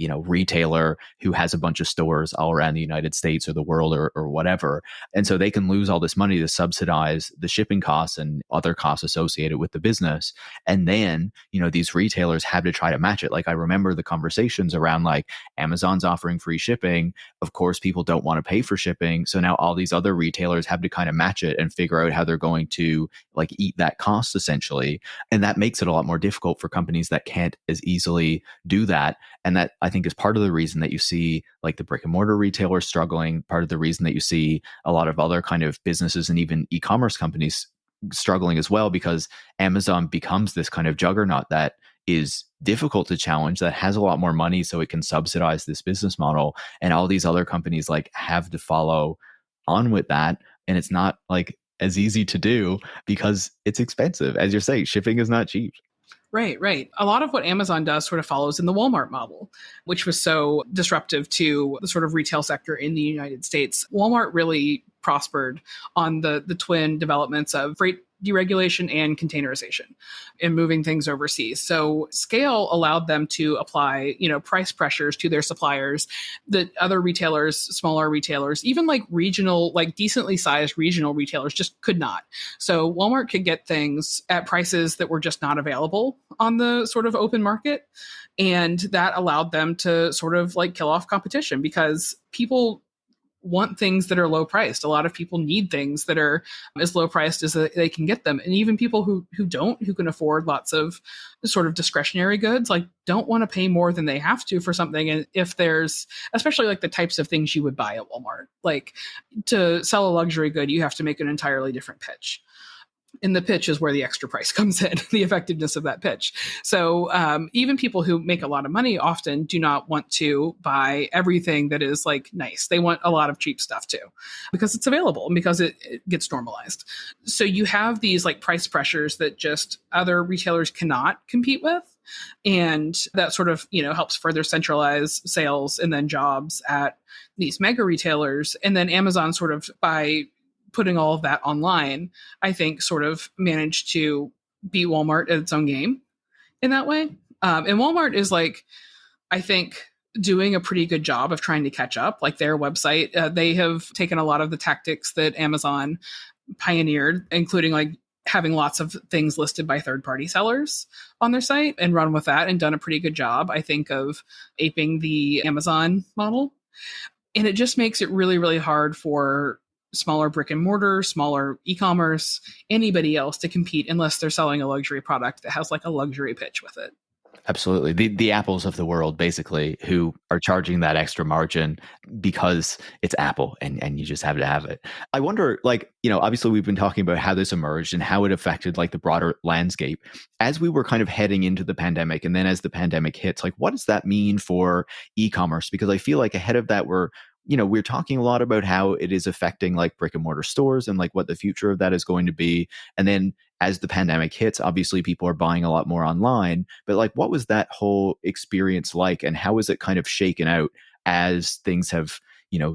retailer who has a bunch of stores all around the United States or the world or whatever. And so they can lose all this money to subsidize the shipping costs and other costs associated with the business. And then, these retailers have to try to match it. Like I remember the conversations around like Amazon's offering free shipping. Of course, people don't want to pay for shipping. So now all these other retailers have to kind of match it and figure out how they're going to like eat that cost essentially. And that makes it a lot more difficult for companies that can't as easily do that. And that I think is part of the reason that you see like the brick and mortar retailers struggling, part of the reason that you see a lot of other kind of businesses and even e-commerce companies struggling as well, because Amazon becomes this kind of juggernaut that is difficult to challenge, that has a lot more money so it can subsidize this business model. And all these other companies like have to follow on with that. And it's not like as easy to do because it's expensive. As you're saying, shipping is not cheap. Right. A lot of what Amazon does sort of follows in the Walmart model, which was so disruptive to the sort of retail sector in the United States. Walmart really prospered on the twin developments of freight deregulation and containerization and moving things overseas. So scale allowed them to apply, price pressures to their suppliers that other retailers, smaller retailers, even like regional, like decently sized regional retailers just could not. So Walmart could get things at prices that were just not available on the sort of open market. And that allowed them to sort of like kill off competition because people want things that are low priced. A lot of people need things that are as low priced as they can get them. And even people who can afford lots of sort of discretionary goods, like don't want to pay more than they have to for something. And if there's, especially like the types of things you would buy at Walmart, like to sell a luxury good, you have to make an entirely different pitch. And the pitch is where the extra price comes in, the effectiveness of that pitch. So even people who make a lot of money often do not want to buy everything that is like nice. They want a lot of cheap stuff too, because it's available and because it gets normalized. So you have these like price pressures that just other retailers cannot compete with. And that sort of, helps further centralize sales and then jobs at these mega retailers. And then Amazon sort of by putting all of that online, I think sort of managed to beat Walmart at its own game in that way. And Walmart is like, I think, doing a pretty good job of trying to catch up. Like their website, they have taken a lot of the tactics that Amazon pioneered, including like having lots of things listed by third-party sellers on their site and run with that and done a pretty good job, I think, of aping the Amazon model. And it just makes it really, really hard for smaller brick and mortar, smaller e-commerce, anybody else to compete unless they're selling a luxury product that has like a luxury pitch with it. Absolutely. The Apples of the world, basically, who are charging that extra margin because it's Apple and you just have to have it. I wonder, like, obviously we've been talking about how this emerged and how it affected like the broader landscape as we were kind of heading into the pandemic. And then as the pandemic hits, like, what does that mean for e-commerce? Because I feel like ahead of that, we're talking a lot about how it is affecting like brick and mortar stores and like what the future of that is going to be. And then as the pandemic hits, obviously people are buying a lot more online, but like, what was that whole experience like? And how is it kind of shaken out as things have,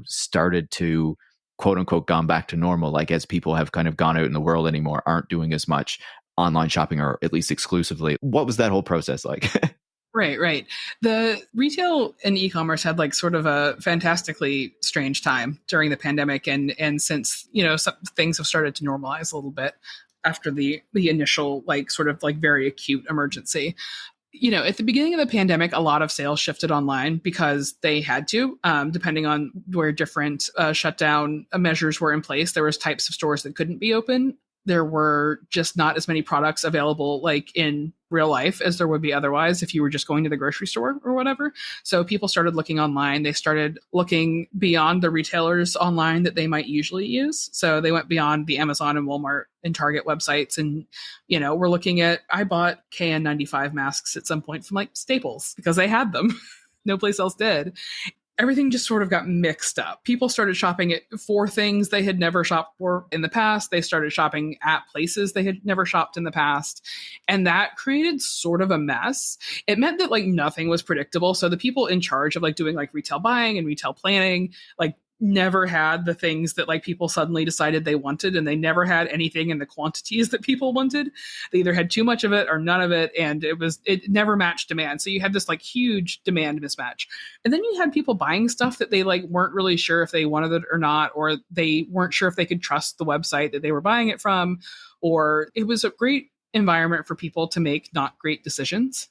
started to quote unquote gone back to normal? Like as people have kind of gone out in the world anymore, aren't doing as much online shopping, or at least exclusively. What was that whole process like? Right. The retail and e-commerce had like sort of a fantastically strange time during the pandemic. And since, some things have started to normalize a little bit after the initial, like sort of like very acute emergency. At the beginning of the pandemic, a lot of sales shifted online because they had to, depending on where different shutdown measures were in place. There was types of stores that couldn't be open. There were just not as many products available like in real life as there would be otherwise if you were just going to the grocery store or whatever. So people started looking online. They started looking beyond the retailers online that they might usually use. So they went beyond the Amazon and Walmart and Target websites. And, we're looking at, I bought KN95 masks at some point from like Staples because they had them. No place else did. Everything just sort of got mixed up. People started shopping for things they had never shopped for in the past. They started shopping at places they had never shopped in the past. And that created sort of a mess. It meant that like nothing was predictable. So the people in charge of like doing like retail buying and retail planning, like never had the things that like people suddenly decided they wanted, and they never had anything in the quantities that people wanted. They either had too much of it or none of it, and it never matched demand. So you had this like huge demand mismatch. And then you had people buying stuff that they like weren't really sure if they wanted it or not, or they weren't sure if they could trust the website that they were buying it from, or it was a great environment for people to make not great decisions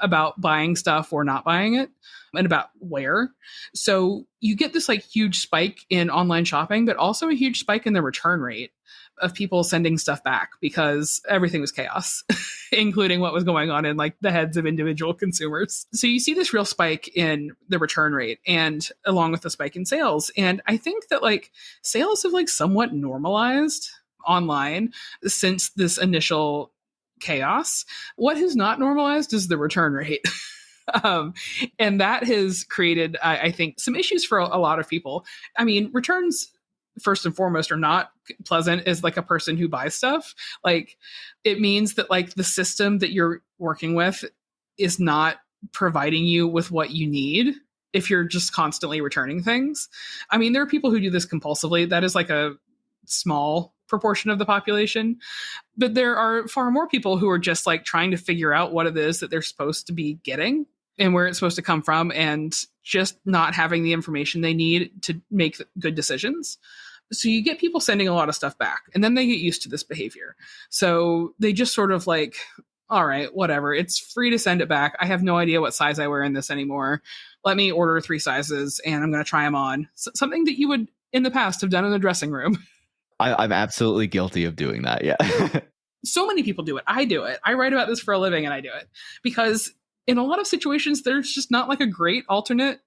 about buying stuff or not buying it, and about where. So you get this like huge spike in online shopping, but also a huge spike in the return rate of people sending stuff back because everything was chaos, including what was going on in like the heads of individual consumers. So you see this real spike in the return rate, and along with the spike in sales. And I think that like sales have like somewhat normalized online since this initial chaos. What has not normalized is the return rate. And that has created, I think, some issues for a lot of people. I mean, returns, first and foremost, are not pleasant as like a person who buys stuff. Like, it means that like the system that you're working with is not providing you with what you need if you're just constantly returning things. I mean, there are people who do this compulsively. That is like a small proportion of the population, but there are far more people who are just like trying to figure out what it is that they're supposed to be getting and where it's supposed to come from, and just not having the information they need to make good decisions. So you get people sending a lot of stuff back, and then they get used to this behavior. So they just sort of like, all right, whatever, it's free to send it back. I have no idea what size I wear in this anymore. Let me order 3 sizes and I'm going to try them on. Something that you would in the past have done in the dressing room. I'm absolutely guilty of doing that. Yeah. So many people do it. I do it. I write about this for a living, and I do it because in a lot of situations, there's just not like a great alternate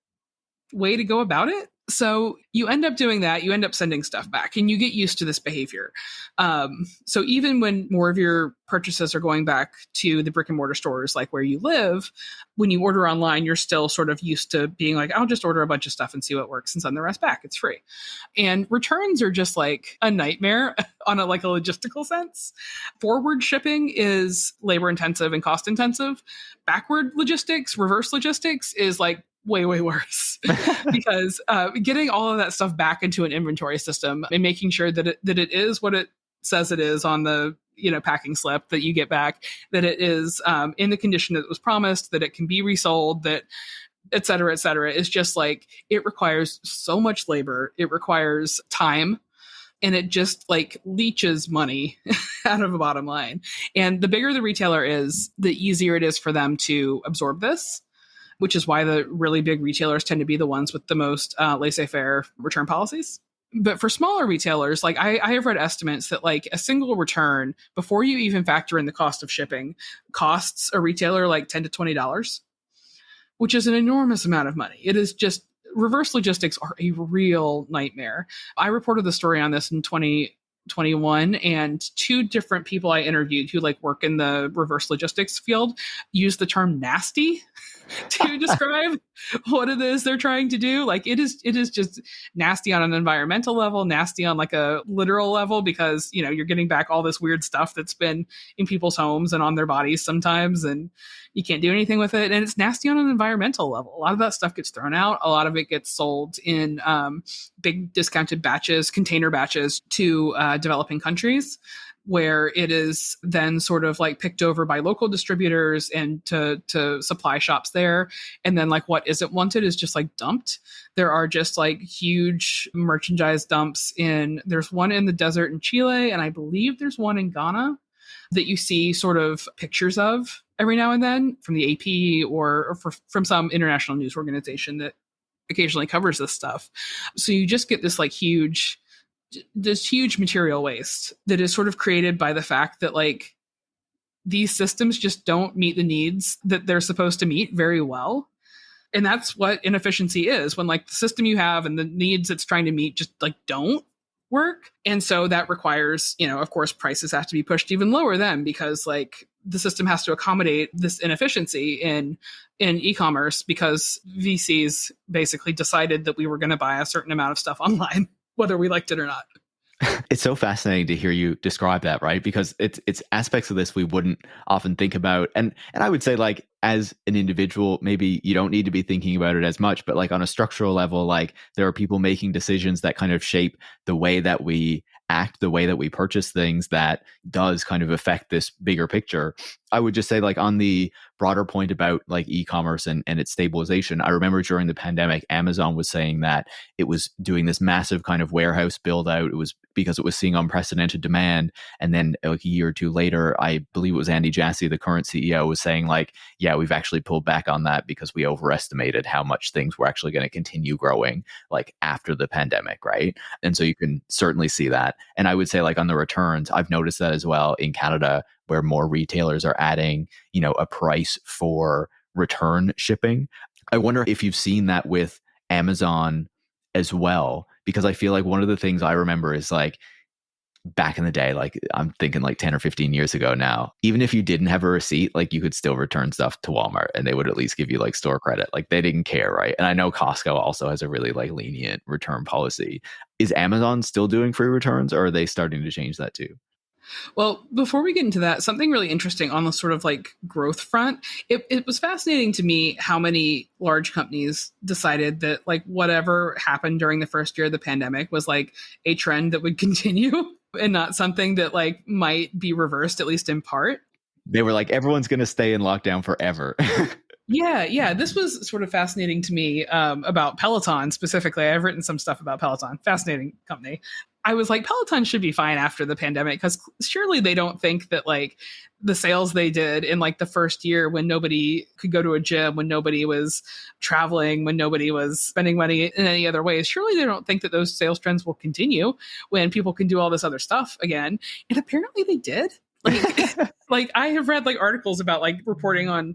way to go about it. So you end up doing that. You end up sending stuff back and you get used to this behavior. So even when more of your purchases are going back to the brick and mortar stores, like where you live, when you order online, you're still sort of used to being like, I'll just order a bunch of stuff and see what works and send the rest back. It's free. And returns are just like a nightmare on a logistical sense. Forward shipping is labor intensive and cost intensive. Backward logistics, reverse logistics is like way, way worse because getting all of that stuff back into an inventory system and making sure that it is what it says it is on the packing slip that you get back, that it is in the condition that it was promised, that it can be resold, that et cetera, is just like, it requires so much labor. It requires time. And it just like leeches money out of a bottom line. And the bigger the retailer is, the easier it is for them to absorb this, which is why the really big retailers tend to be the ones with the most laissez-faire return policies. But for smaller retailers, like I have read estimates that like a single return, before you even factor in the cost of shipping, costs a retailer like $10 to $20, which is an enormous amount of money. It is just, reverse logistics are a real nightmare. I reported the story on this in 2021, and two different people I interviewed who like work in the reverse logistics field used the term nasty to describe what it is they're trying to do. Like it is just nasty on an environmental level, nasty on like a literal level, because you're getting back all this weird stuff that's been in people's homes and on their bodies sometimes, and you can't do anything with it. And it's nasty on an environmental level. A lot of that stuff gets thrown out. A lot of it gets sold in big discounted batches, container batches to developing countries, where it is then sort of like picked over by local distributors and to supply shops there. And then like what isn't wanted is just like dumped. There are just like huge merchandise dumps there's one in the desert in Chile, and I believe there's one in Ghana that you see sort of pictures of every now and then from the AP or from some international news organization that occasionally covers this stuff. So you just get this huge material waste that is sort of created by the fact that like these systems just don't meet the needs that they're supposed to meet very well. And that's what inefficiency is, when like the system you have and the needs it's trying to meet just like don't work. And so that requires, of course, prices have to be pushed even lower then, because like the system has to accommodate this inefficiency in e-commerce, because VCs basically decided that we were going to buy a certain amount of stuff online, whether we liked it or not. It's so fascinating to hear you describe that, right? Because it's aspects of this we wouldn't often think about. And I would say, like, as an individual, maybe you don't need to be thinking about it as much, but like on a structural level, like there are people making decisions that kind of shape the way that we act, the way that we purchase things, that does kind of affect this bigger picture. I would just say, like, on the broader point about like e-commerce and its stabilization, I remember during the pandemic, Amazon was saying that it was doing this massive kind of warehouse build out. It was because it was seeing unprecedented demand. And then like a year or two later, I believe it was Andy Jassy, the current CEO, was saying like, yeah, we've actually pulled back on that because we overestimated how much things were actually going to continue growing like after the pandemic, right? And so you can certainly see that. And I would say, like, on the returns, I've noticed that as well in Canada, where more retailers are adding, a price for return shipping. I wonder if you've seen that with Amazon as well, because I feel like one of the things I remember is like back in the day, like I'm thinking like 10 or 15 years ago now, even if you didn't have a receipt, like you could still return stuff to Walmart and they would at least give you like store credit. Like they didn't care, right? And I know Costco also has a really like lenient return policy. Is Amazon still doing free returns, or are they starting to change that too? Well, before we get into that, something really interesting on the sort of like growth front, it was fascinating to me how many large companies decided that like whatever happened during the first year of the pandemic was like a trend that would continue and not something that like might be reversed, at least in part. They were like, everyone's going to stay in lockdown forever. Yeah. This was sort of fascinating to me about Peloton specifically. I've written some stuff about Peloton. Fascinating company. I was like, Peloton should be fine after the pandemic, because surely they don't think that like the sales they did in like the first year, when nobody could go to a gym, when nobody was traveling, when nobody was spending money in any other ways, surely they don't think that those sales trends will continue when people can do all this other stuff again. And apparently they did. Like, like I have read like articles about like reporting on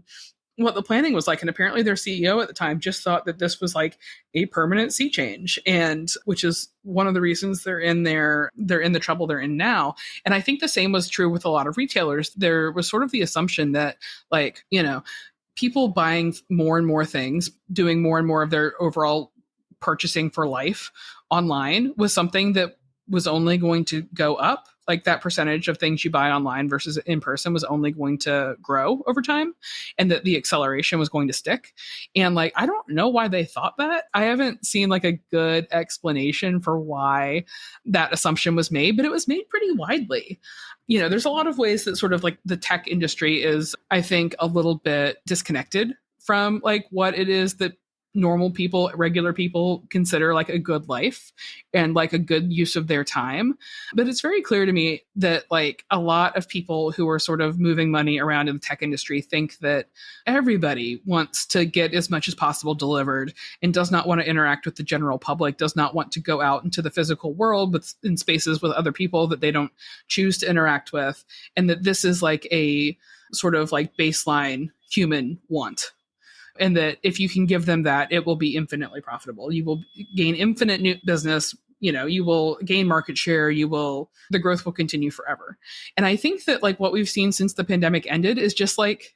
what the planning was like. And apparently their CEO at the time just thought that this was like a permanent sea change, and which is one of the reasons they're in the trouble they're in now. And I think the same was true with a lot of retailers. There was sort of the assumption that, like, people buying more and more things, doing more and more of their overall purchasing for life online was something that was only going to go up. Like, that percentage of things you buy online versus in person was only going to grow over time, and that the acceleration was going to stick. And like, I don't know why they thought that. I haven't seen like a good explanation for why that assumption was made, but it was made pretty widely. There's a lot of ways that sort of like the tech industry is, I think, a little bit disconnected from like what it is that normal people, regular people consider like a good life and like a good use of their time. But it's very clear to me that like a lot of people who are sort of moving money around in the tech industry think that everybody wants to get as much as possible delivered and does not want to interact with the general public, does not want to go out into the physical world in spaces with other people that they don't choose to interact with. And that this is like a sort of like baseline human want. And that if you can give them that, it will be infinitely profitable. You will gain infinite new business. You will gain market share. The growth will continue forever. And I think that like what we've seen since the pandemic ended is just like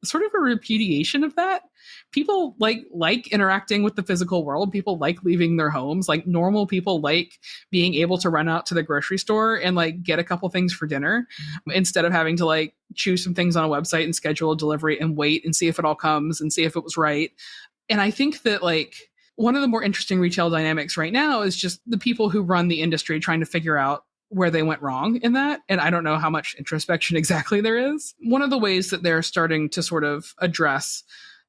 sort of a repudiation of that. People like interacting with the physical world. People like leaving their homes. Like, normal people like being able to run out to the grocery store and like get a couple things for dinner instead of having to like choose some things on a website and schedule a delivery and wait and see if it all comes and see if it was right. And I think that like one of the more interesting retail dynamics right now is just the people who run the industry trying to figure out where they went wrong in that. And I don't know how much introspection exactly there is. One of the ways that they're starting to sort of address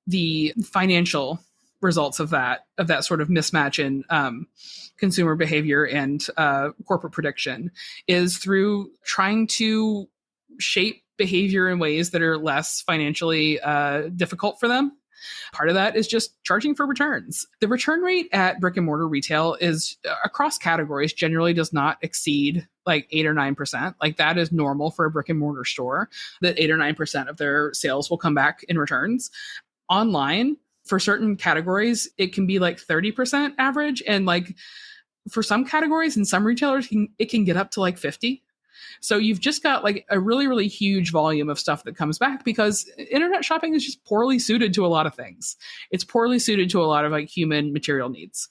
the financial results of that sort of mismatch in consumer behavior and corporate prediction is through trying to shape behavior in ways that are less financially difficult for them. Part of that is just charging for returns. The return rate at brick and mortar retail is across categories generally does not exceed like 8 or 9%. Like, that is normal for a brick and mortar store, that 8 or 9% of their sales will come back in returns. Online, for certain categories, it can be like 30% average. And like for some categories and some retailers, it can get up to like 50. So you've just got like a really, really huge volume of stuff that comes back because internet shopping is just poorly suited to a lot of things. It's poorly suited to a lot of like human material needs.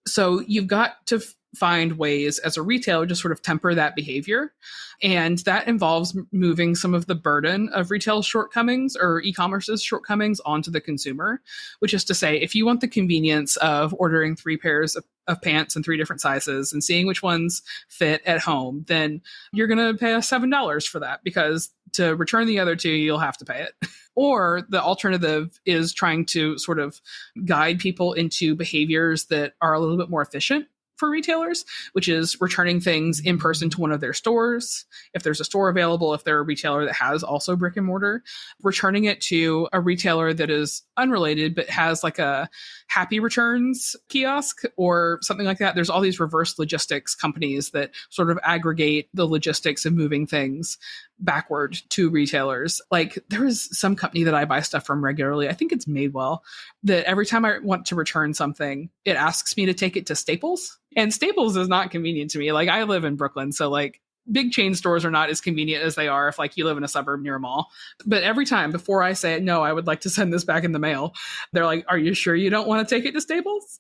So you've got to find ways as a retailer to sort of temper that behavior. And that involves moving some of the burden of retail shortcomings or e-commerce's shortcomings onto the consumer, which is to say, if you want the convenience of ordering 3 pairs of pants in 3 different sizes and seeing which ones fit at home, then you're going to pay us $7 for that, because to return the other 2, you'll have to pay it. Or the alternative is trying to sort of guide people into behaviors that are a little bit more efficient for retailers, which is returning things in person to one of their stores, if there's a store available, if they're a retailer that has also brick and mortar, returning it to a retailer that is unrelated but has like a happy returns kiosk or something like that. There's all these reverse logistics companies that sort of aggregate the logistics of moving things backward to retailers. Like, there is some company that I buy stuff from regularly, I think it's Madewell, that every time I want to return something, it asks me to take it to Staples. And Staples is not convenient to me. Like, I live in Brooklyn, so like big chain stores are not as convenient as they are if like you live in a suburb near a mall. But every time before I say, no, I would like to send this back in the mail, they're like, are you sure you don't want to take it to Staples?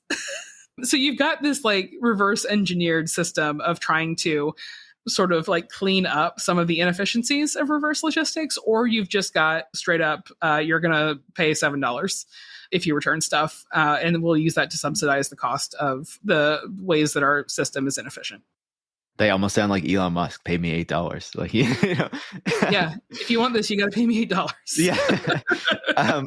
So you've got this like reverse engineered system of trying to sort of like clean up some of the inefficiencies of reverse logistics, or you've just got straight up, you're going to pay $7 if you return stuff, and we'll use that to subsidize the cost of the ways that our system is inefficient. They almost sound like Elon Musk. Pay me $8. Like, you know. Yeah, if you want this, you got to pay me $8. Yeah.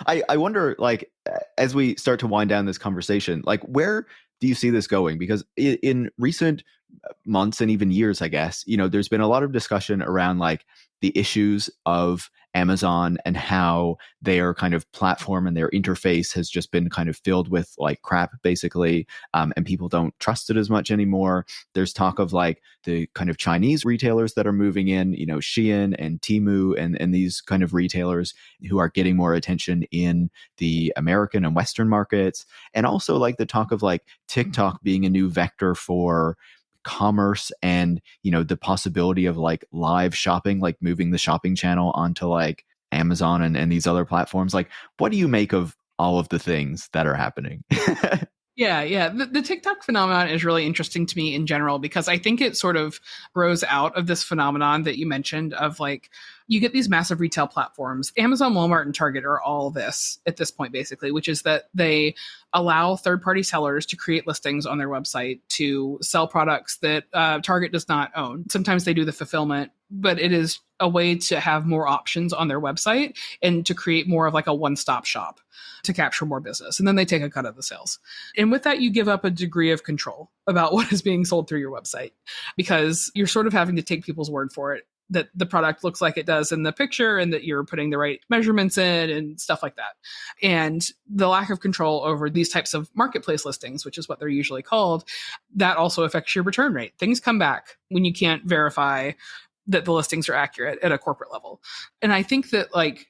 I wonder, like, as we start to wind down this conversation, like, where do you see this going? Because in recent months and even years, I guess, you know, there's been a lot of discussion around like the issues of Amazon and how their kind of platform and their interface has just been kind of filled with like crap, basically, and people don't trust it as much anymore. There's talk of like the kind of Chinese retailers that are moving in, Shein and Temu and these kind of retailers who are getting more attention in the American and Western markets. And also like the talk of like TikTok being a new vector for commerce and the possibility of like live shopping, like moving the shopping channel onto like Amazon and these other platforms. Like, what do you make of all of the things that are happening? Yeah. The TikTok phenomenon is really interesting to me in general because I think it sort of grows out of this phenomenon that you mentioned of like, you get these massive retail platforms. Amazon, Walmart, and Target are all this at this point, basically, which is that they allow third-party sellers to create listings on their website to sell products that Target does not own. Sometimes they do the fulfillment, but it is a way to have more options on their website and to create more of like a one-stop shop to capture more business. And then they take a cut of the sales. And with that, you give up a degree of control about what is being sold through your website because you're sort of having to take people's word for it that the product looks like it does in the picture and that you're putting the right measurements in and stuff like that. And the lack of control over these types of marketplace listings, which is what they're usually called, that also affects your return rate. Things come back when you can't verify that the listings are accurate at a corporate level. And I think that like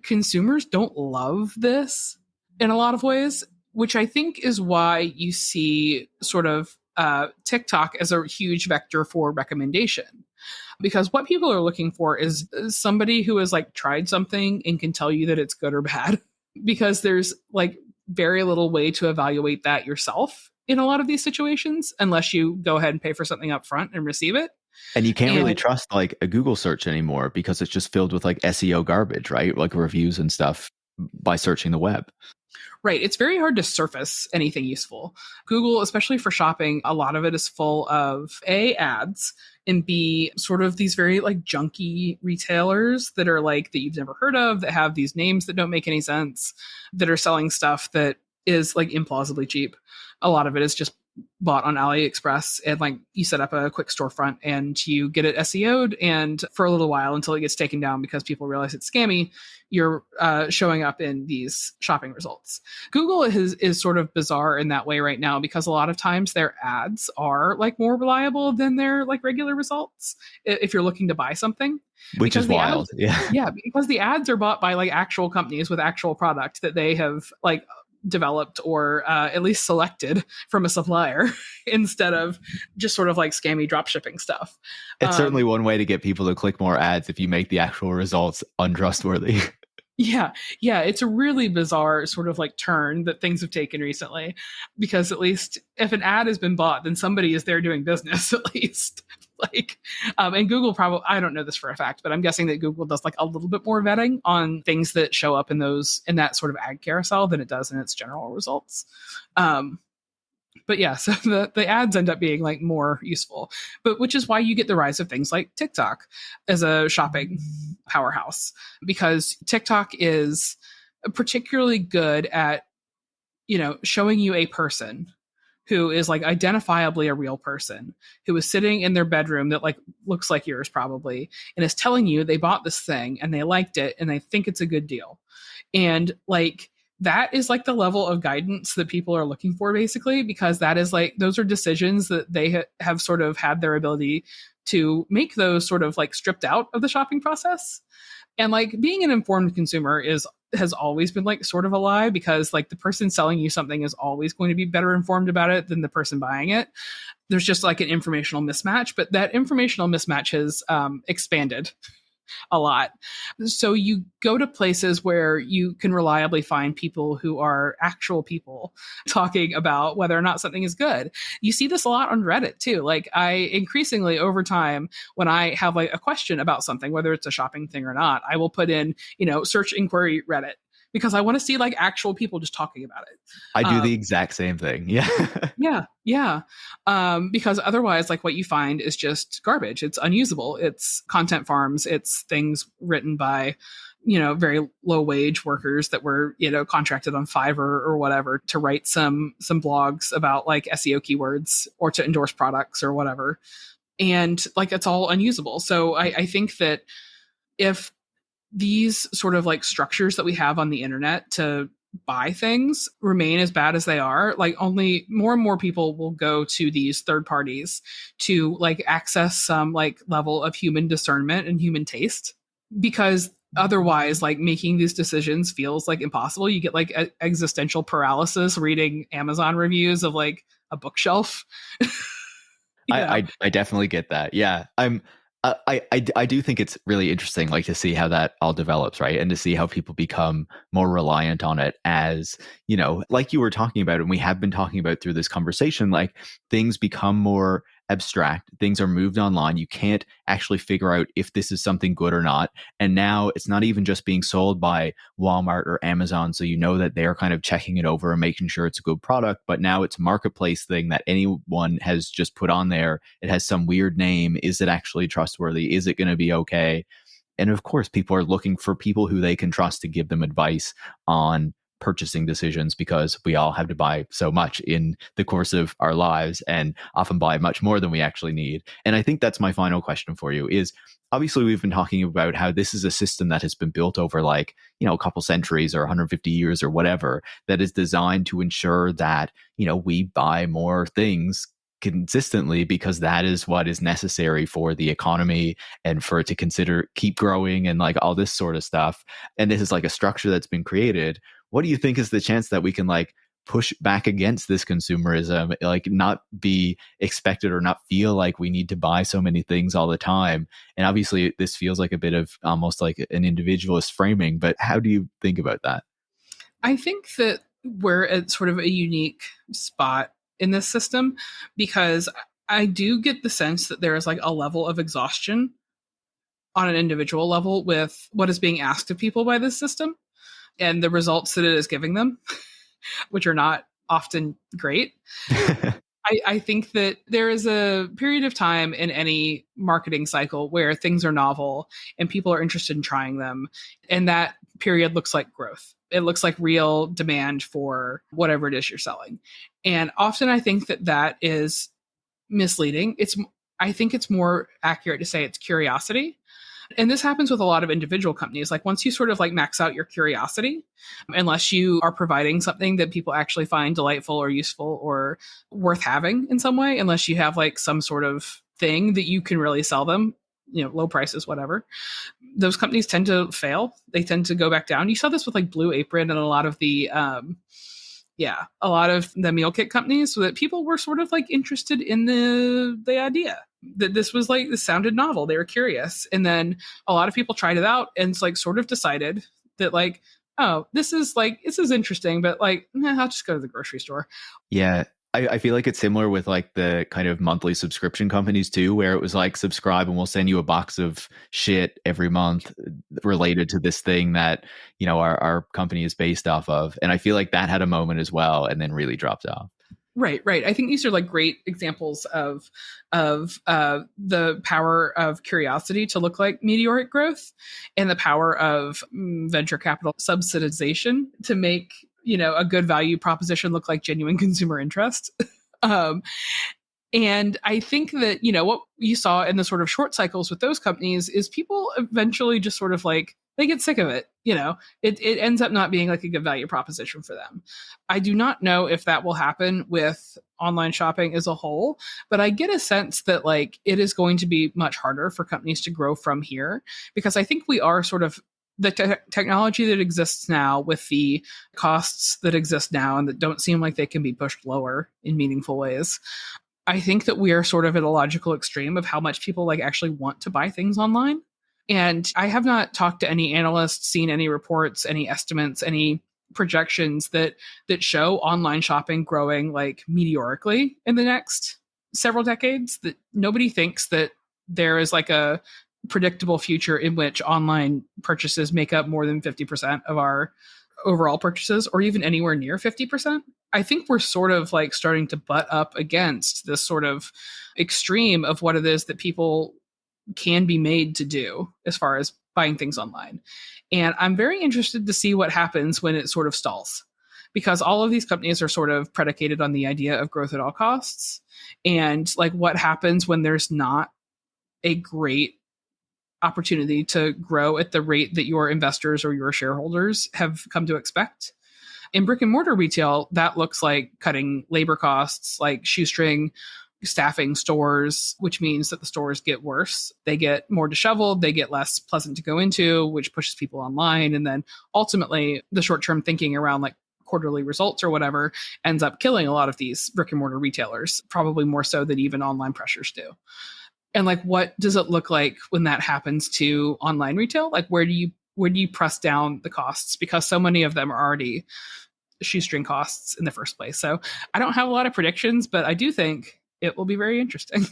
consumers don't love this in a lot of ways, which I think is why you see sort of TikTok as a huge vector for recommendation. Because what people are looking for is somebody who has like tried something and can tell you that it's good or bad. Because there's like very little way to evaluate that yourself in a lot of these situations, unless you go ahead and pay for something up front and receive it. And you can't really trust like a Google search anymore because it's just filled with like SEO garbage, right? Like reviews and stuff by searching the web. Right. It's very hard to surface anything useful. Google, especially for shopping, a lot of it is full of A, ads, and B, sort of these very like junky retailers that are like that you've never heard of, that have these names that don't make any sense, that are selling stuff that is like implausibly cheap. A lot of it is just bought on AliExpress, and like you set up a quick storefront and you get it SEO'd, and for a little while until it gets taken down because people realize it's scammy, you're showing up in these shopping results. Google is sort of bizarre in that way right now because a lot of times their ads are like more reliable than their like regular results if you're looking to buy something. Which because is wild. Yeah, because the ads are bought by like actual companies with actual product that they have like developed or at least selected from a supplier instead of just sort of like scammy drop shipping stuff. It's certainly one way to get people to click more ads if you make the actual results untrustworthy. Yeah. It's a really bizarre sort of like turn that things have taken recently, because at least if an ad has been bought, then somebody is there doing business at least. Like, and Google probably, I don't know this for a fact, but I'm guessing that Google does like a little bit more vetting on things that show up in that sort of ad carousel than it does in its general results. But yeah, so the ads end up being like more useful, but which is why you get the rise of things like TikTok as a shopping powerhouse, because TikTok is particularly good at, showing you a person who is like identifiably a real person who is sitting in their bedroom that like looks like yours probably, and is telling you they bought this thing and they liked it and they think it's a good deal. And like, that is like the level of guidance that people are looking for, basically, because that is like, those are decisions that they have sort of had their ability to make those sort of like stripped out of the shopping process. And like being an informed consumer has always been like sort of a lie, because like the person selling you something is always going to be better informed about it than the person buying it. There's just like an informational mismatch, but that informational mismatch has expanded a lot. So you go to places where you can reliably find people who are actual people talking about whether or not something is good. You see this a lot on Reddit too. Like I increasingly over time, when I have like a question about something, whether it's a shopping thing or not, I will put in, search inquiry Reddit, because I want to see like actual people just talking about it. I do the exact same thing. Yeah. Yeah. Because otherwise, like what you find is just garbage. It's unusable. It's content farms. It's things written by, very low wage workers that were, contracted on Fiverr or whatever to write some blogs about like SEO keywords or to endorse products or whatever. And like, it's all unusable. So I think that if these sort of like structures that we have on the internet to buy things remain as bad as they are, like only more and more people will go to these third parties to like access some like level of human discernment and human taste, because otherwise like making these decisions feels like impossible. You get like existential paralysis reading Amazon reviews of like a bookshelf. I definitely get that. Yeah. I do think it's really interesting, like to see how that all develops, right? And to see how people become more reliant on it as, like you were talking about, and we have been talking about through this conversation, like things become more abstract, things are moved online. You can't actually figure out if this is something good or not. And now it's not even just being sold by Walmart or Amazon. So you know that they're kind of checking it over and making sure it's a good product. But now it's a marketplace thing that anyone has just put on there. It has some weird name. Is it actually trustworthy? Is it going to be okay? And of course, people are looking for people who they can trust to give them advice on purchasing decisions, because we all have to buy so much in the course of our lives and often buy much more than we actually need. And I think that's my final question for you is, obviously we've been talking about how this is a system that has been built over like, a couple centuries or 150 years or whatever, that is designed to ensure that, we buy more things consistently, because that is what is necessary for the economy and for it to keep growing and like all this sort of stuff. And this is like a structure that's been created. What do you think is the chance that we can like push back against this consumerism, like not be expected or not feel like we need to buy so many things all the time? And obviously this feels like a bit of almost like an individualist framing, but how do you think about that? I think that we're at sort of a unique spot in this system, because I do get the sense that there is like a level of exhaustion on an individual level with what is being asked of people by this system and the results that it is giving them, which are not often great. I think that there is a period of time in any marketing cycle where things are novel and people are interested in trying them. And that period looks like growth. It looks like real demand for whatever it is you're selling. And often I think that that is misleading. I think it's more accurate to say it's curiosity. And this happens with a lot of individual companies. Like once you sort of like max out your curiosity, unless you are providing something that people actually find delightful or useful or worth having in some way, unless you have like some sort of thing that you can really sell them, low prices, whatever, those companies tend to fail. They tend to go back down. You saw this with like Blue Apron and a lot of the meal kit companies, so that people were sort of like interested in the idea that this sounded novel. They were curious. And then a lot of people tried it out and it's like sort of decided that like, oh, this is interesting, but like, I'll just go to the grocery store. Yeah. I feel like it's similar with like the kind of monthly subscription companies too, where it was like subscribe and we'll send you a box of shit every month related to this thing that, our company is based off of. And I feel like that had a moment as well and then really dropped off. Right. I think these are like great examples of the power of curiosity to look like meteoric growth, and the power of venture capital subsidization to make a good value proposition look like genuine consumer interest. And I think that what you saw in the sort of short cycles with those companies is people eventually just sort of like they get sick of it. It ends up not being like a good value proposition for them. I do not know if that will happen with online shopping as a whole, but I get a sense that like it is going to be much harder for companies to grow from here, because I think we are sort of the technology that exists now with the costs that exist now and that don't seem like they can be pushed lower in meaningful ways. I think that we are sort of at a logical extreme of how much people like actually want to buy things online. And I have not talked to any analysts, seen any reports, any estimates, any projections that show online shopping growing like meteorically in the next several decades. That nobody thinks that there is like a predictable future in which online purchases make up more than 50% of our overall purchases, or even anywhere near 50%. I think we're sort of like starting to butt up against this sort of extreme of what it is that people can be made to do as far as buying things online. And I'm very interested to see what happens when it sort of stalls, because all of these companies are sort of predicated on the idea of growth at all costs. And like what happens when there's not a great opportunity to grow at the rate that your investors or your shareholders have come to expect. In brick and mortar retail, that looks like cutting labor costs, like shoestring, staffing stores, which means that the stores get worse. They get more disheveled, they get less pleasant to go into, which pushes people online. And then ultimately, the short-term thinking around like quarterly results or whatever ends up killing a lot of these brick and mortar retailers, probably more so than even online pressures do. And like, what does it look like when that happens to online retail? Like, where do you press down the costs? Because so many of them are already shoestring costs in the first place. So I don't have a lot of predictions, but I do think it will be very interesting.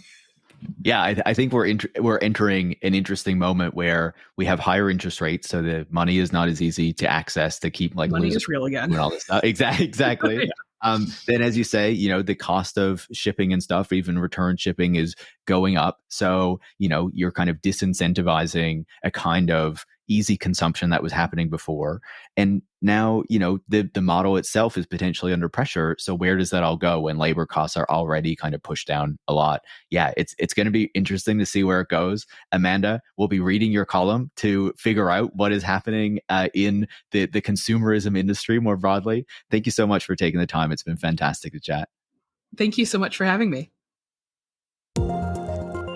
Yeah, I think we're entering an interesting moment where we have higher interest rates, so the money is not as easy to access to keep like money is real again. And all this stuff. Exactly. Yeah. Then, as you say, the cost of shipping and stuff, even return shipping, is going up. So you're kind of disincentivizing a kind of easy consumption that was happening before. And now, the model itself is potentially under pressure. So where does that all go when labor costs are already kind of pushed down a lot? Yeah, it's going to be interesting to see where it goes. Amanda, we'll be reading your column to figure out what is happening in the consumerism industry more broadly. Thank you so much for taking the time. It's been fantastic to chat. Thank you so much for having me.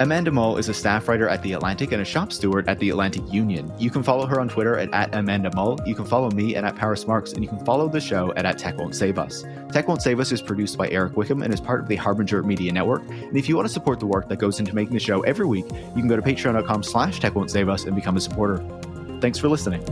Amanda Mull is a staff writer at The Atlantic and a shop steward at The Atlantic Union. You can follow her on Twitter at Amanda Mull. You can follow me at Paris Marx, and you can follow the show at Tech Won't Save Us. Tech Won't Save Us is produced by Eric Wickham and is part of the Harbinger Media Network. And if you want to support the work that goes into making the show every week, you can go to patreon.com/Tech Won't Save Us and become a supporter. Thanks for listening.